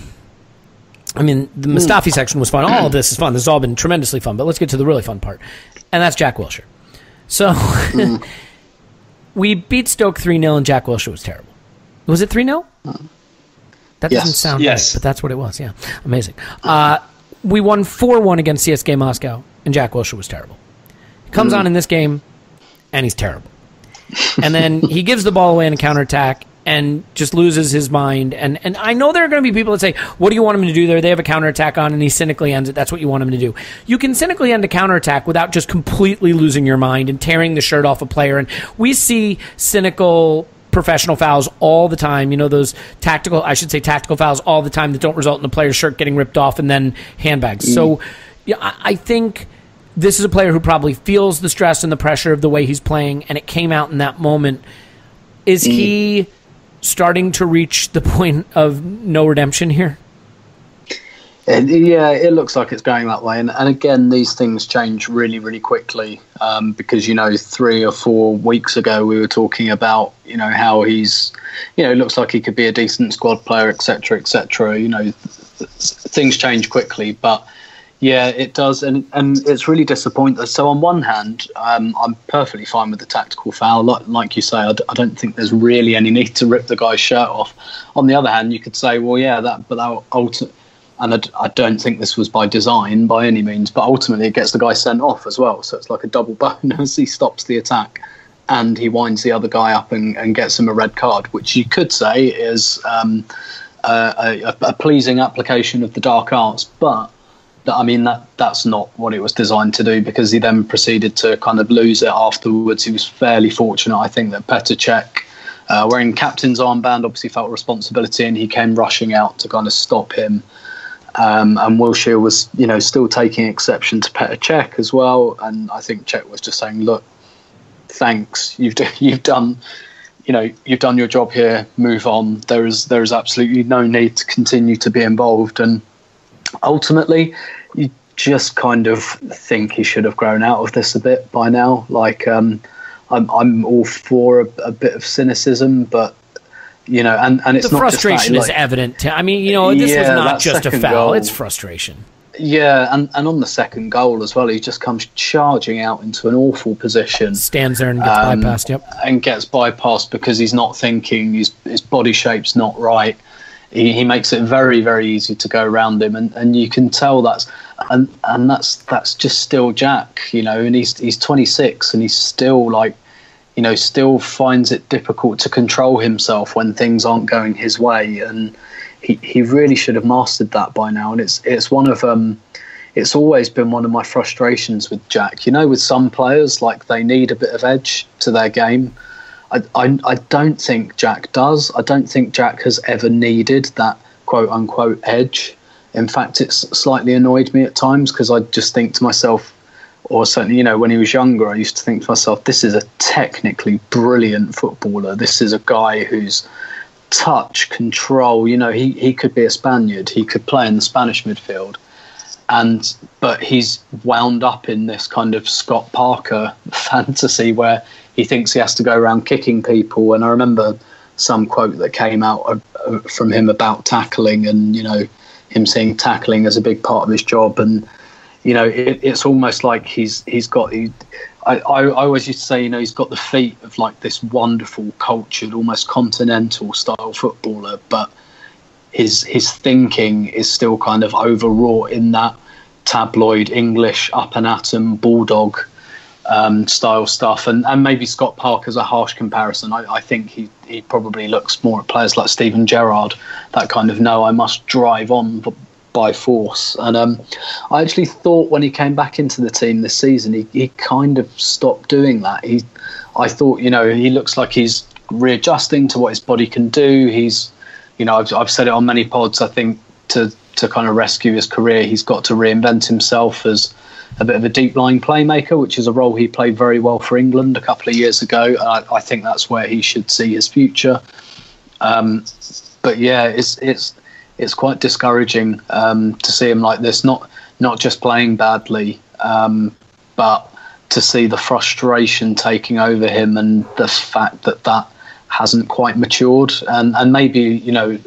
The Mustafi section was fun. All of this is fun. This has all been tremendously fun, but let's get to the really fun part, and that's Jack Wilshere. So, we beat Stoke 3-0, and Jack Wilshere was terrible. Was it 3-0? That doesn't sound right, but that's what it was. Yeah, amazing. We won 4-1 against CSKA Moscow, and Jack Wilshere was terrible. He comes on in this game, and he's terrible. And then he gives the ball away in a counterattack and just loses his mind. And I know there are going to be people that say, what do you want him to do there? They have a counterattack on, and he cynically ends it. That's what you want him to do. You can cynically end a counterattack without just completely losing your mind and tearing the shirt off a player. And we see cynical professional fouls all the time, those tactical fouls all the time that don't result in the player's shirt getting ripped off and then handbags. So I think this is a player who probably feels the stress and the pressure of the way he's playing, and it came out in that moment. Is he starting to reach the point of no redemption here? Yeah, it looks like it's going that way. And again, these things change really, really quickly because, 3 or 4 weeks ago, we were talking about, how he's, looks like he could be a decent squad player, et cetera, et cetera. Things change quickly. But, Yeah, it does, and it's really disappointing. So on one hand, I'm perfectly fine with the tactical foul. Like you say, I don't think there's really any need to rip the guy's shirt off. On the other hand, you could say, well, yeah, and I don't think this was by design by any means, but ultimately it gets the guy sent off as well. So it's like a double bonus. He stops the attack and he winds the other guy up and gets him a red card, which you could say is a pleasing application of the dark arts, but I mean, that's not what it was designed to do, because he then proceeded to kind of lose it afterwards. He was fairly fortunate, I think, that Petr Cech, wearing captain's armband, obviously felt responsibility, and he came rushing out to kind of stop him. And Wilshere was, still taking exception to Petr Cech as well. And I think Cech was just saying, look, thanks, you've done your job here, move on. There is absolutely no need to continue to be involved. And ultimately, you just kind of think he should have grown out of this a bit by now. Like, I'm all for a bit of cynicism, but and it's the not frustration just that, is evident. This was not just a foul; goal. It's frustration. Yeah, and on the second goal as well, he just comes charging out into an awful position, stands there and gets bypassed. Yep, and gets bypassed because he's not thinking. His body shape's not right. He makes it very, very easy to go around him, and you can tell that's just still Jack, and he's 26 and he's still still finds it difficult to control himself when things aren't going his way, and he really should have mastered that by now. And it's one of it's always been one of my frustrations with Jack. With some players, like, they need a bit of edge to their game. I don't think Jack does. I don't think Jack has ever needed that quote-unquote edge. In fact, it's slightly annoyed me at times, because I just think to myself, or certainly, when he was younger, I used to think to myself, this is a technically brilliant footballer. This is a guy who's touch, control, he could be a Spaniard. He could play in the Spanish midfield. But he's wound up in this kind of Scott Parker fantasy where he thinks he has to go around kicking people. And I remember some quote that came out from him about tackling, and him seeing tackling as a big part of his job. And it's almost like he's got. I always used to say, he's got the feet of like this wonderful, cultured, almost continental style footballer, but his thinking is still kind of overwrought in that tabloid English up and atom bulldog style stuff. And maybe Scott Parker's a harsh comparison. I think he probably looks more at players like Steven Gerrard, that kind of, no, I must drive on by force. And I actually thought when he came back into the team this season, he kind of stopped doing that. I thought, he looks like he's readjusting to what his body can do. He's, I've said it on many pods, I think to kind of rescue his career, he's got to reinvent himself as a bit of a deep lying playmaker, which is a role he played very well for England a couple of years ago. I think that's where he should see his future. But yeah, it's quite discouraging to see him like this, not just playing badly, but to see the frustration taking over him, and the fact that hasn't quite matured, and maybe,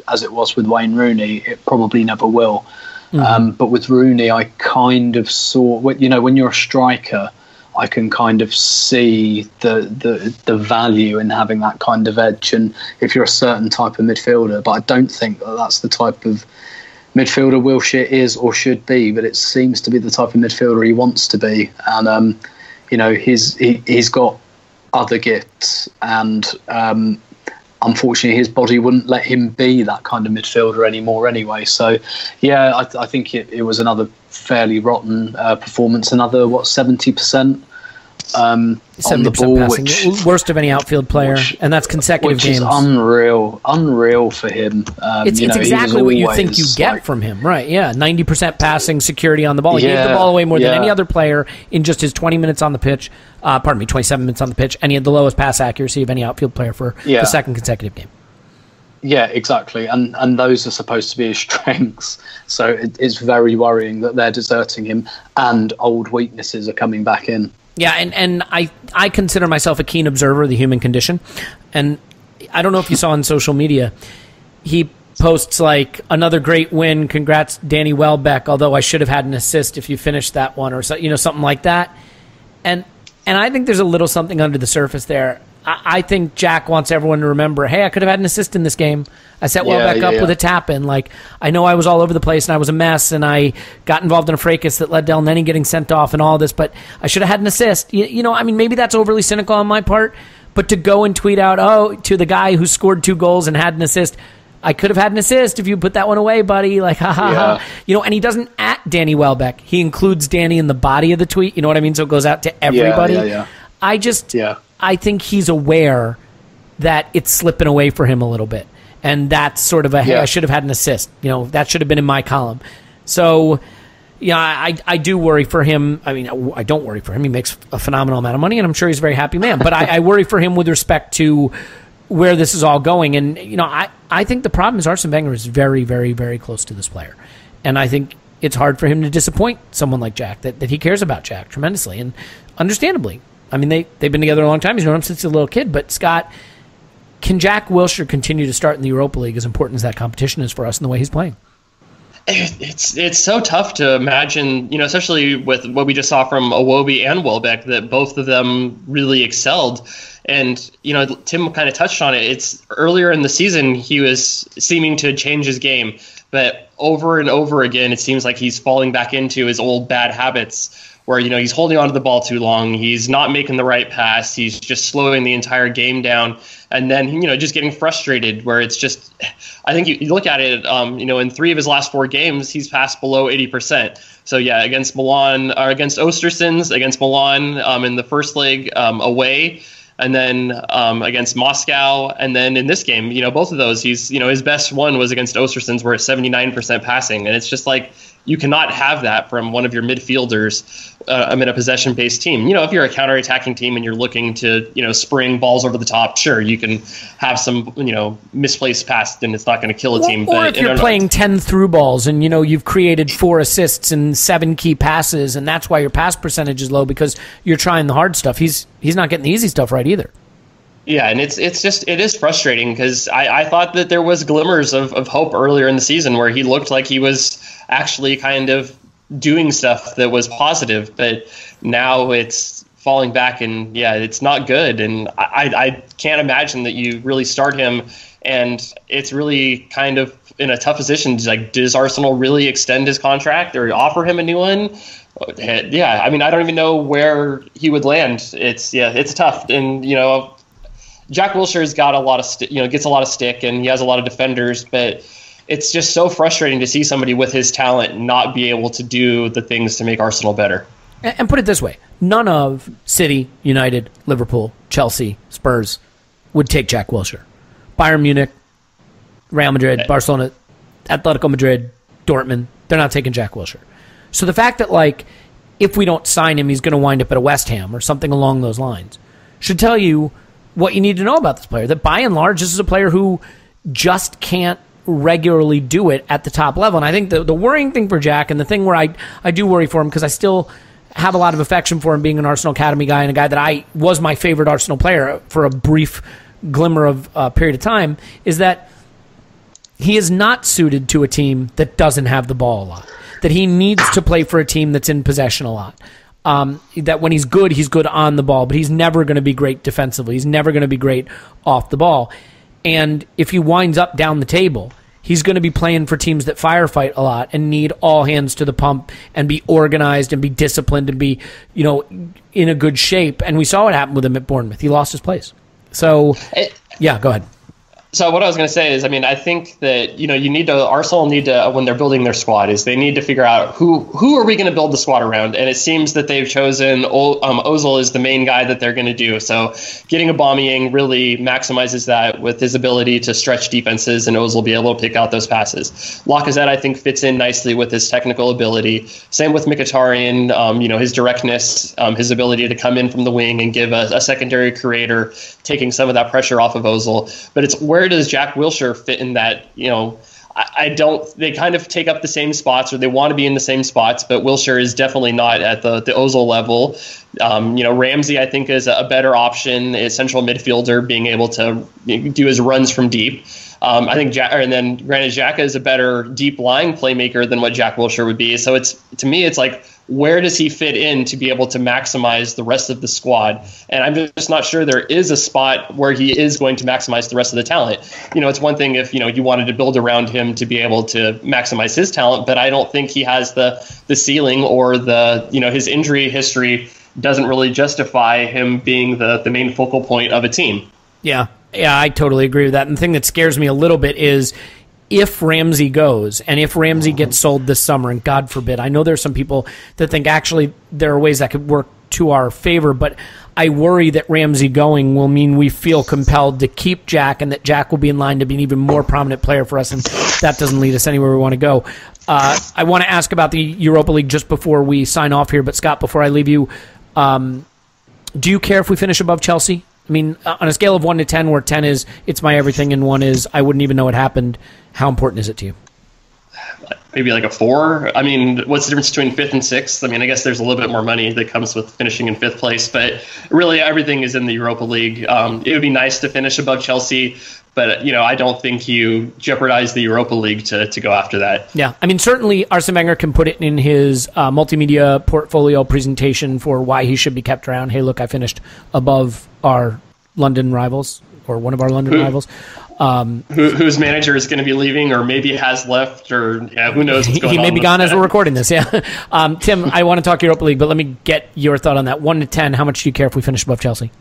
as it was with Wayne Rooney, it probably never will. But with Rooney, I kind of saw, when you're a striker, I can kind of see the value in having that kind of edge, and if you're a certain type of midfielder. But I don't think that's the type of midfielder Wilshere is or should be, but it seems to be the type of midfielder he wants to be. And he's got other gifts, and unfortunately his body wouldn't let him be that kind of midfielder anymore anyway. So yeah, I think it was another fairly rotten performance. Another 70% on the ball, passing, worst of any outfield player, and that's consecutive games. Which is unreal for him. It's exactly what you think you get from him, right? Yeah, 90% passing security on the ball. He gave the ball away more than any other player in just his 20 minutes on the pitch. 27 minutes on the pitch, and he had the lowest pass accuracy of any outfield player for the second consecutive game. Yeah, exactly, and those are supposed to be his strengths. So it's very worrying that they're deserting him, and old weaknesses are coming back in. Yeah, and I consider myself a keen observer of the human condition, and I don't know if you saw on social media, he posts like, another great win, congrats Danny Welbeck, although I should have had an assist if you finished that one, or something like that. And I think there's a little something under the surface there. I think Jack wants everyone to remember, hey, I could have had an assist in this game. I set Welbeck up with a tap-in. Like, I know I was all over the place and I was a mess and I got involved in a fracas that led to El Neni getting sent off and all this, but I should have had an assist. I mean, maybe that's overly cynical on my part, but to go and tweet out, to the guy who scored 2 goals and had an assist, I could have had an assist if you put that one away, buddy. Like, ha ha ha. And he doesn't at Danny Welbeck. He includes Danny in the body of the tweet. You know what I mean? So it goes out to everybody. I think he's aware that it's slipping away for him a little bit. And that's sort of hey, I should have had an assist. That should have been in my column. So, I do worry for him. I mean, I don't worry for him. He makes a phenomenal amount of money, and I'm sure he's a very happy man. But I worry for him with respect to where this is all going. And, I think the problem is Arsene Wenger is very, very, very close to this player. And I think it's hard for him to disappoint someone like Jack, that he cares about Jack tremendously. And understandably. I mean, they've been together a long time. He's known him since he's a little kid. But, Scott, can Jack Wilshere continue to start in the Europa League, as important as that competition is for us in the way he's playing? It's so tough to imagine, especially with what we just saw from Iwobi and Welbeck, that both of them really excelled. And, Tim kind of touched on it. It's earlier in the season, he was seeming to change his game. But over and over again, it seems like he's falling back into his old bad habits, where, he's holding onto the ball too long. He's not making the right pass. He's just slowing the entire game down. And then, just getting frustrated, where it's just, I think you look at it, in 3 of his last 4 games, he's passed below 80%. So, against Milan, or against Ostersunds, against Milan in the first leg away, and then against Moscow, and then in this game, both of those, he's, his best one was against Ostersunds, where it's 79% passing. And it's just like, you cannot have that from one of your midfielders in a possession-based team. If you're a counter-attacking team and you're looking to, spring balls over the top, sure, you can have some, misplaced pass, and it's not going to kill a team. Or if you're playing 10 through balls and, you've created 4 assists and 7 key passes, and that's why your pass percentage is low, because you're trying the hard stuff. He's not getting the easy stuff right either. Yeah, and it is frustrating, because I thought that there was glimmers of hope earlier in the season, where he looked like he was actually kind of doing stuff that was positive, but now it's falling back, and it's not good. And I can't imagine that you really start him, and it's really kind of in a tough position. Like, does Arsenal really extend his contract or offer him a new one? Yeah, I mean, I don't even know where he would land. It's tough, and Jack Wilshere's got a lot of gets a lot of stick, and he has a lot of defenders, but it's just so frustrating to see somebody with his talent not be able to do the things to make Arsenal better. And put it this way, none of City, United, Liverpool, Chelsea, Spurs would take Jack Wilshere. Bayern Munich, Real Madrid, Barcelona, Atletico Madrid, Dortmund, they're not taking Jack Wilshere. So the fact that, if we don't sign him, he's going to wind up at a West Ham or something along those lines should tell you what you need to know about this player. That by and large, this is a player who just can't regularly do it at the top level. And I think the worrying thing for Jack, and the thing where I do worry for him, because I still have a lot of affection for him being an Arsenal Academy guy and a guy that was my favorite Arsenal player for a brief glimmer of period of time, is that he is not suited to a team that doesn't have the ball a lot. That he needs to play for a team that's in possession a lot. That when he's good on the ball, but he's never going to be great defensively. He's never going to be great off the ball. And if he winds up down the table, he's going to be playing for teams that firefight a lot and need all hands to the pump and be organized and be disciplined and be, in a good shape. And we saw what happened with him at Bournemouth. He lost his place. So, yeah, go ahead. So what I was going to say is, I think that, Arsenal need to, when they're building their squad, is they need to figure out who are we going to build the squad around? And it seems that they've chosen Ozil is the main guy that they're going to do. So getting Aubameyang really maximizes that with his ability to stretch defenses, and Ozil will be able to pick out those passes. Lacazette, I think, fits in nicely with his technical ability. Same with Mkhitaryan, his directness, his ability to come in from the wing and give a secondary creator, taking some of that pressure off of Ozil. But it's where does Jack Wilshere fit in that? They kind of take up the same spots, or they want to be in the same spots, but Wilshere is definitely not at the Ozil level. Ramsey, I think, is a better option, a central midfielder, being able to do his runs from deep. I think and then granted, Xhaka is a better deep lying playmaker than what Jack Wilshere would be. So to me, it's like, where does he fit in to be able to maximize the rest of the squad? And I'm just not sure there is a spot where he is going to maximize the rest of the talent. It's one thing if, you wanted to build around him to be able to maximize his talent, but I don't think he has the ceiling, or his injury history doesn't really justify him being the main focal point of a team. Yeah, I totally agree with that. And the thing that scares me a little bit is if Ramsey goes, and if Ramsey gets sold this summer, and God forbid, I know there's some people that think actually there are ways that could work to our favor, but I worry that Ramsey going will mean we feel compelled to keep Jack, and that Jack will be in line to be an even more prominent player for us, and that doesn't lead us anywhere we want to go. I want to ask about the Europa League just before we sign off here, but Scott, before I leave you, do you care if we finish above Chelsea? I mean, on a scale of 1 to 10, where 10 is it's my everything and 1 is I wouldn't even know it happened, how important is it to you? Maybe like a 4. I mean, what's the difference between 5th and 6th? I mean, I guess there's a little bit more money that comes with finishing in 5th place, but really everything is in the Europa League. It would be nice to finish above Chelsea, but I don't think you jeopardize the Europa League to go after that. Yeah, I mean, certainly Arsene Wenger can put it in his multimedia portfolio presentation for why he should be kept around. Hey, look, I finished above our London rivals, or one of our London rivals. Whose manager is going to be leaving, or maybe has left, or who knows what's going on. He may be gone as we're recording this, yeah. Tim, I want to talk Europa League, but let me get your thought on that. 1 to 10, how much do you care if we finish above Chelsea?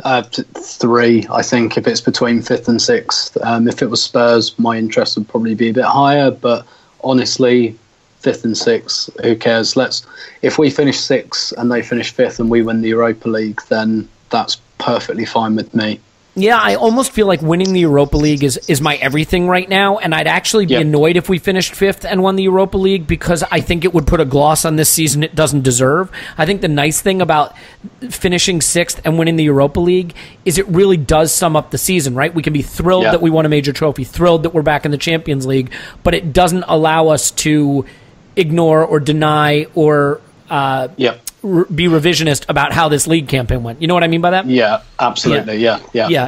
3, I think, if it's between 5th and 6th. If it was Spurs, my interest would probably be a bit higher, but honestly, 5th and 6th, who cares? If we finish 6th and they finish 5th and we win the Europa League, then that's perfectly fine with me. Yeah, I almost feel like winning the Europa League is my everything right now, and I'd actually be annoyed if we finished 5th and won the Europa League, because I think it would put a gloss on this season it doesn't deserve. I think the nice thing about finishing 6th and winning the Europa League is it really does sum up the season, right? We can be thrilled that we won a major trophy, thrilled that we're back in the Champions League, but it doesn't allow us to ignore or deny or be revisionist about how this league campaign went. You know what I mean by that? Yeah, absolutely. Yeah.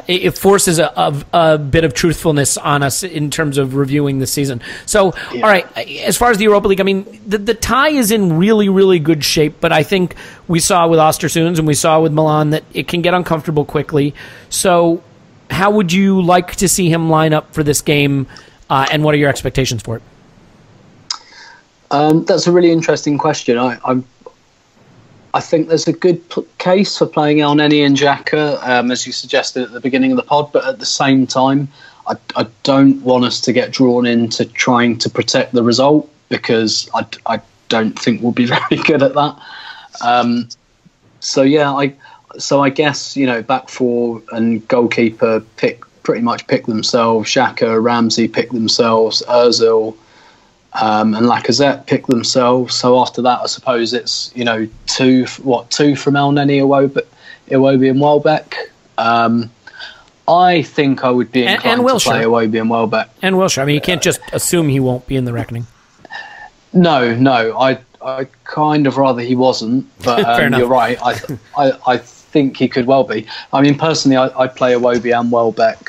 It forces a bit of truthfulness on us in terms of reviewing the season. So, all right, as far as the Europa League, I mean, the tie is in really, really good shape, but I think we saw with Östersund and we saw with Milan that it can get uncomfortable quickly. So how would you like to see him line up for this game, and what are your expectations for it? That's a really interesting question. I think there's a good case for playing El Neni and Xhaka, as you suggested at the beginning of the pod, but at the same time, I don't want us to get drawn into trying to protect the result, because I don't think we'll be very good at that. So I guess, back four and goalkeeper pretty much pick themselves. Xhaka, Ramsey pick themselves. Ozil and Lacazette pick themselves. So after that, I suppose it's 2 from El Neni, Iwobi and Welbeck. I think I would be inclined to play Iwobi and Welbeck. And Wilshere. I mean, you can't just assume he won't be in the reckoning. No. I kind of rather he wasn't, but you're right. I think he could well be. I mean, personally, I'd play Iwobi and Welbeck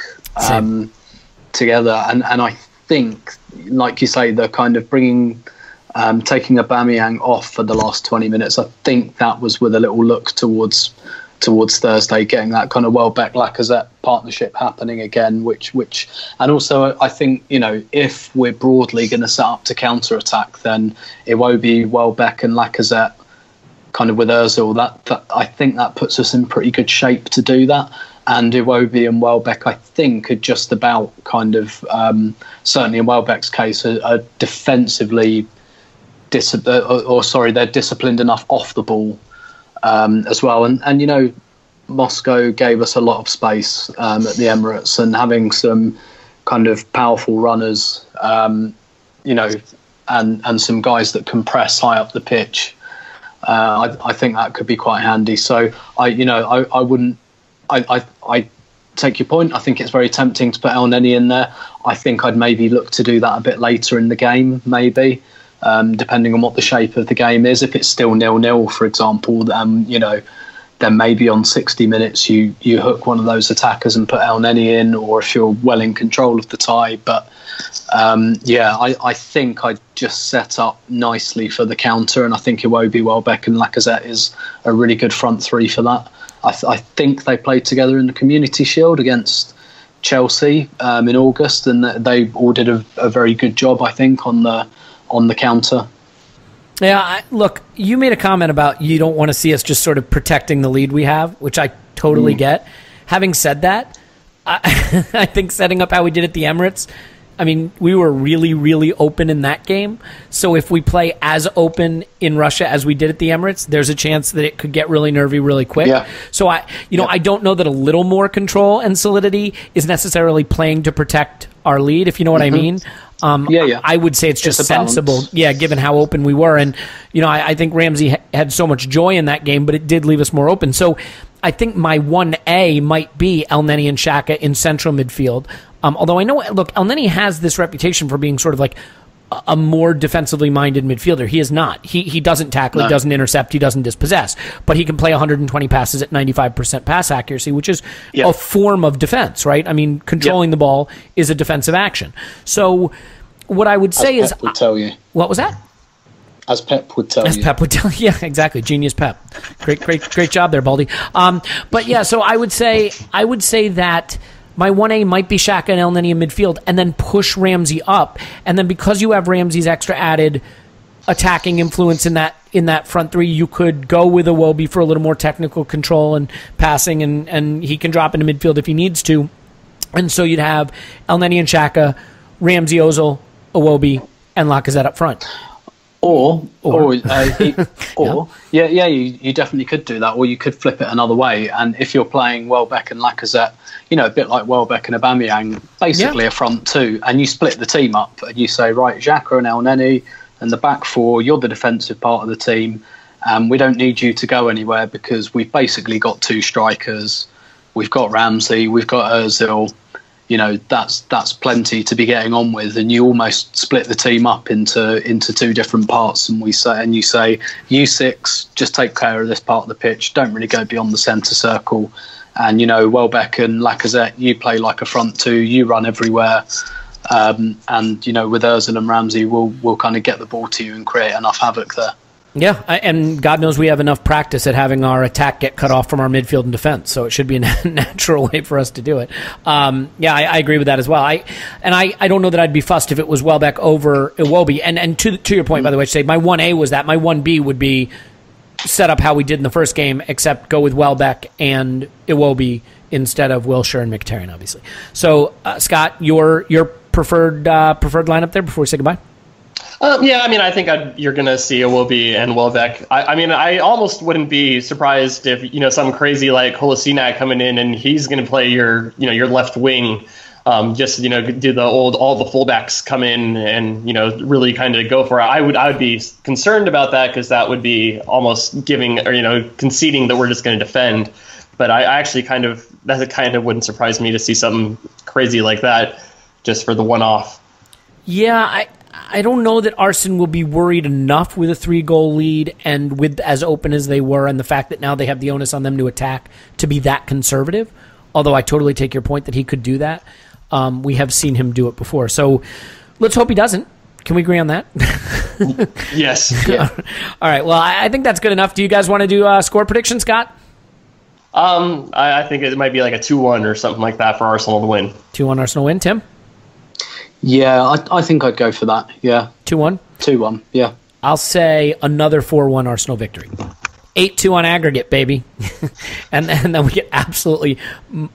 together, and I think, like you say, they're kind of taking Aubameyang off for the last 20 minutes. I think that was with a little look towards Thursday, getting that kind of Welbeck-Lacazette partnership happening again, which and also I think, if we're broadly going to set up to counter-attack, then Iwobi, Welbeck and Lacazette kind of with Ozil, that I think that puts us in pretty good shape to do that. And Iwobi and Welbeck, I think, are just about kind of, certainly in Welbeck's case, are defensively they're disciplined enough off the ball as well. And Moscow gave us a lot of space at the Emirates, and having some kind of powerful runners, and some guys that can press high up the pitch, I think that could be quite handy. So I wouldn't. I take your point. I think it's very tempting to put El Neni in there. I think I'd maybe look to do that a bit later in the game, maybe, depending on what the shape of the game is. If it's still 0-0, for example, then maybe on 60 minutes you hook one of those attackers and put El Neni in, or if you're well in control of the tie. But I think I just set up nicely for the counter, and I think Iwobi, Welbeck and Lacazette is a really good front three for that. I think they played together in the Community Shield against Chelsea in August, and they all did a very good job, I think, on the counter. Yeah, look, you made a comment about you don't want to see us just sort of protecting the lead we have, which I totally get. Having said that, I think setting up how we did at the Emirates, I mean, we were really, really open in that game. So if we play as open in Russia as we did at the Emirates, there's a chance that it could get really nervy really quick. Yeah. So I don't know that a little more control and solidity is necessarily playing to protect our lead, if you know what I mean. I would say it's just sensible, given how open we were. And, I think Ramsey had so much joy in that game, but it did leave us more open. So I think my 1A might be El Neni and Xhaka in central midfield. Although I know, look, El Neni has this reputation for being sort of like a more defensively minded midfielder. He is not. He doesn't tackle, he doesn't intercept, he doesn't dispossess, but he can play 120 passes at 95% pass accuracy, which is a form of defense, right? I mean, controlling the ball is a defensive action. So what I would say is... Pep would tell you. What was that? As Pep would tell you. As Pep would tell you. Yeah, exactly. Genius Pep. Great job there, Baldy. But yeah, so I would say that my 1A might be Xhaka and El Neni in midfield, and then push Ramsey up. And then because you have Ramsey's extra added attacking influence in that front three, you could go with Iwobi for a little more technical control and passing, and he can drop into midfield if he needs to. And so you'd have El Neni and Xhaka, Ramsey, Ozil, Iwobi, and Lacazette up front. You definitely could do that, or you could flip it another way. And if you're playing Welbeck and Lacazette, a bit like Welbeck and Aubameyang, basically a front two, and you split the team up and you say, right, Xhaka and El Neni and the back four, you're the defensive part of the team, and we don't need you to go anywhere because we've basically got two strikers. We've got Ramsey, we've got Ozil. That's plenty to be getting on with, and you almost split the team up into two different parts. And you say, you six, just take care of this part of the pitch. Don't really go beyond the centre circle. And Welbeck and Lacazette, you play like a front two. You run everywhere. And with Ozil and Ramsey, we'll kind of get the ball to you and create enough havoc there. Yeah, and God knows we have enough practice at having our attack get cut off from our midfield and defense, so it should be a natural way for us to do it. I agree with that as well. I don't know that I'd be fussed if it was Welbeck over Iwobi. And to your point, by the way, I should say my 1A was that. My 1B would be set up how we did in the first game, except go with Welbeck and Iwobi instead of Wilshere and Mkhitaryan, obviously. So, Scott, your preferred lineup there before we say goodbye? I think you're going to see Iwobi and Welbeck. I almost wouldn't be surprised if, some crazy like Kolasinac coming in and he's going to play your left wing. Do all the fullbacks come in and, really kind of go for it. I would be concerned about that because that would be almost giving or, conceding that we're just going to defend. But I actually that wouldn't surprise me to see something crazy like that just for the one-off. Yeah, I don't know that Arsenal will be worried enough with a 3-goal lead and with as open as they were, and the fact that now they have the onus on them to attack to be that conservative. Although I totally take your point that he could do that. We have seen him do it before. So let's hope he doesn't. Can we agree on that? Yes. Yeah. All right. Well, I think that's good enough. Do you guys want to do score prediction, Scott? I think it might be like a 2-1 or something like that for Arsenal to win. 2-1 Arsenal win. Tim? Yeah, I think I'd go for that. Yeah. 2-1? 2-1, yeah. I'll say another 4-1 Arsenal victory. 8-2 on aggregate, baby. and then we get absolutely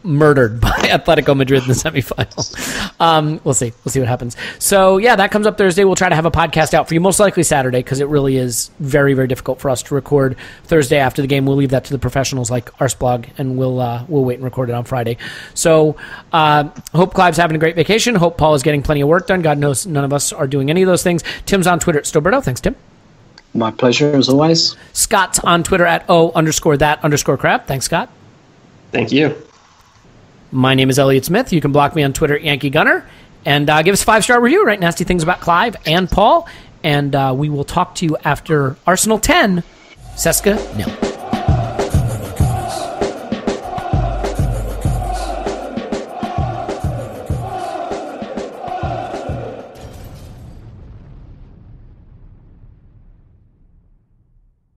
murdered by Atletico Madrid in the semifinal. We'll see. We'll see what happens. So, yeah, that comes up Thursday. We'll try to have a podcast out for you, most likely Saturday, because it really is very, very difficult for us to record Thursday after the game. We'll leave that to the professionals like Arsblog, and we'll wait and record it on Friday. So, hope Clive's having a great vacation. Hope Paul is getting plenty of work done. God knows none of us are doing any of those things. Tim's on Twitter at Stoberto. Thanks, Tim. My pleasure, as always. Scott's on Twitter at O_that_crap. Thanks, Scott. Thank you. My name is Elliot Smith. You can block me on Twitter at Yankee Gunner. And give us a 5-star review. Write nasty things about Clive and Paul. And we will talk to you after Arsenal 10, Cesca 0.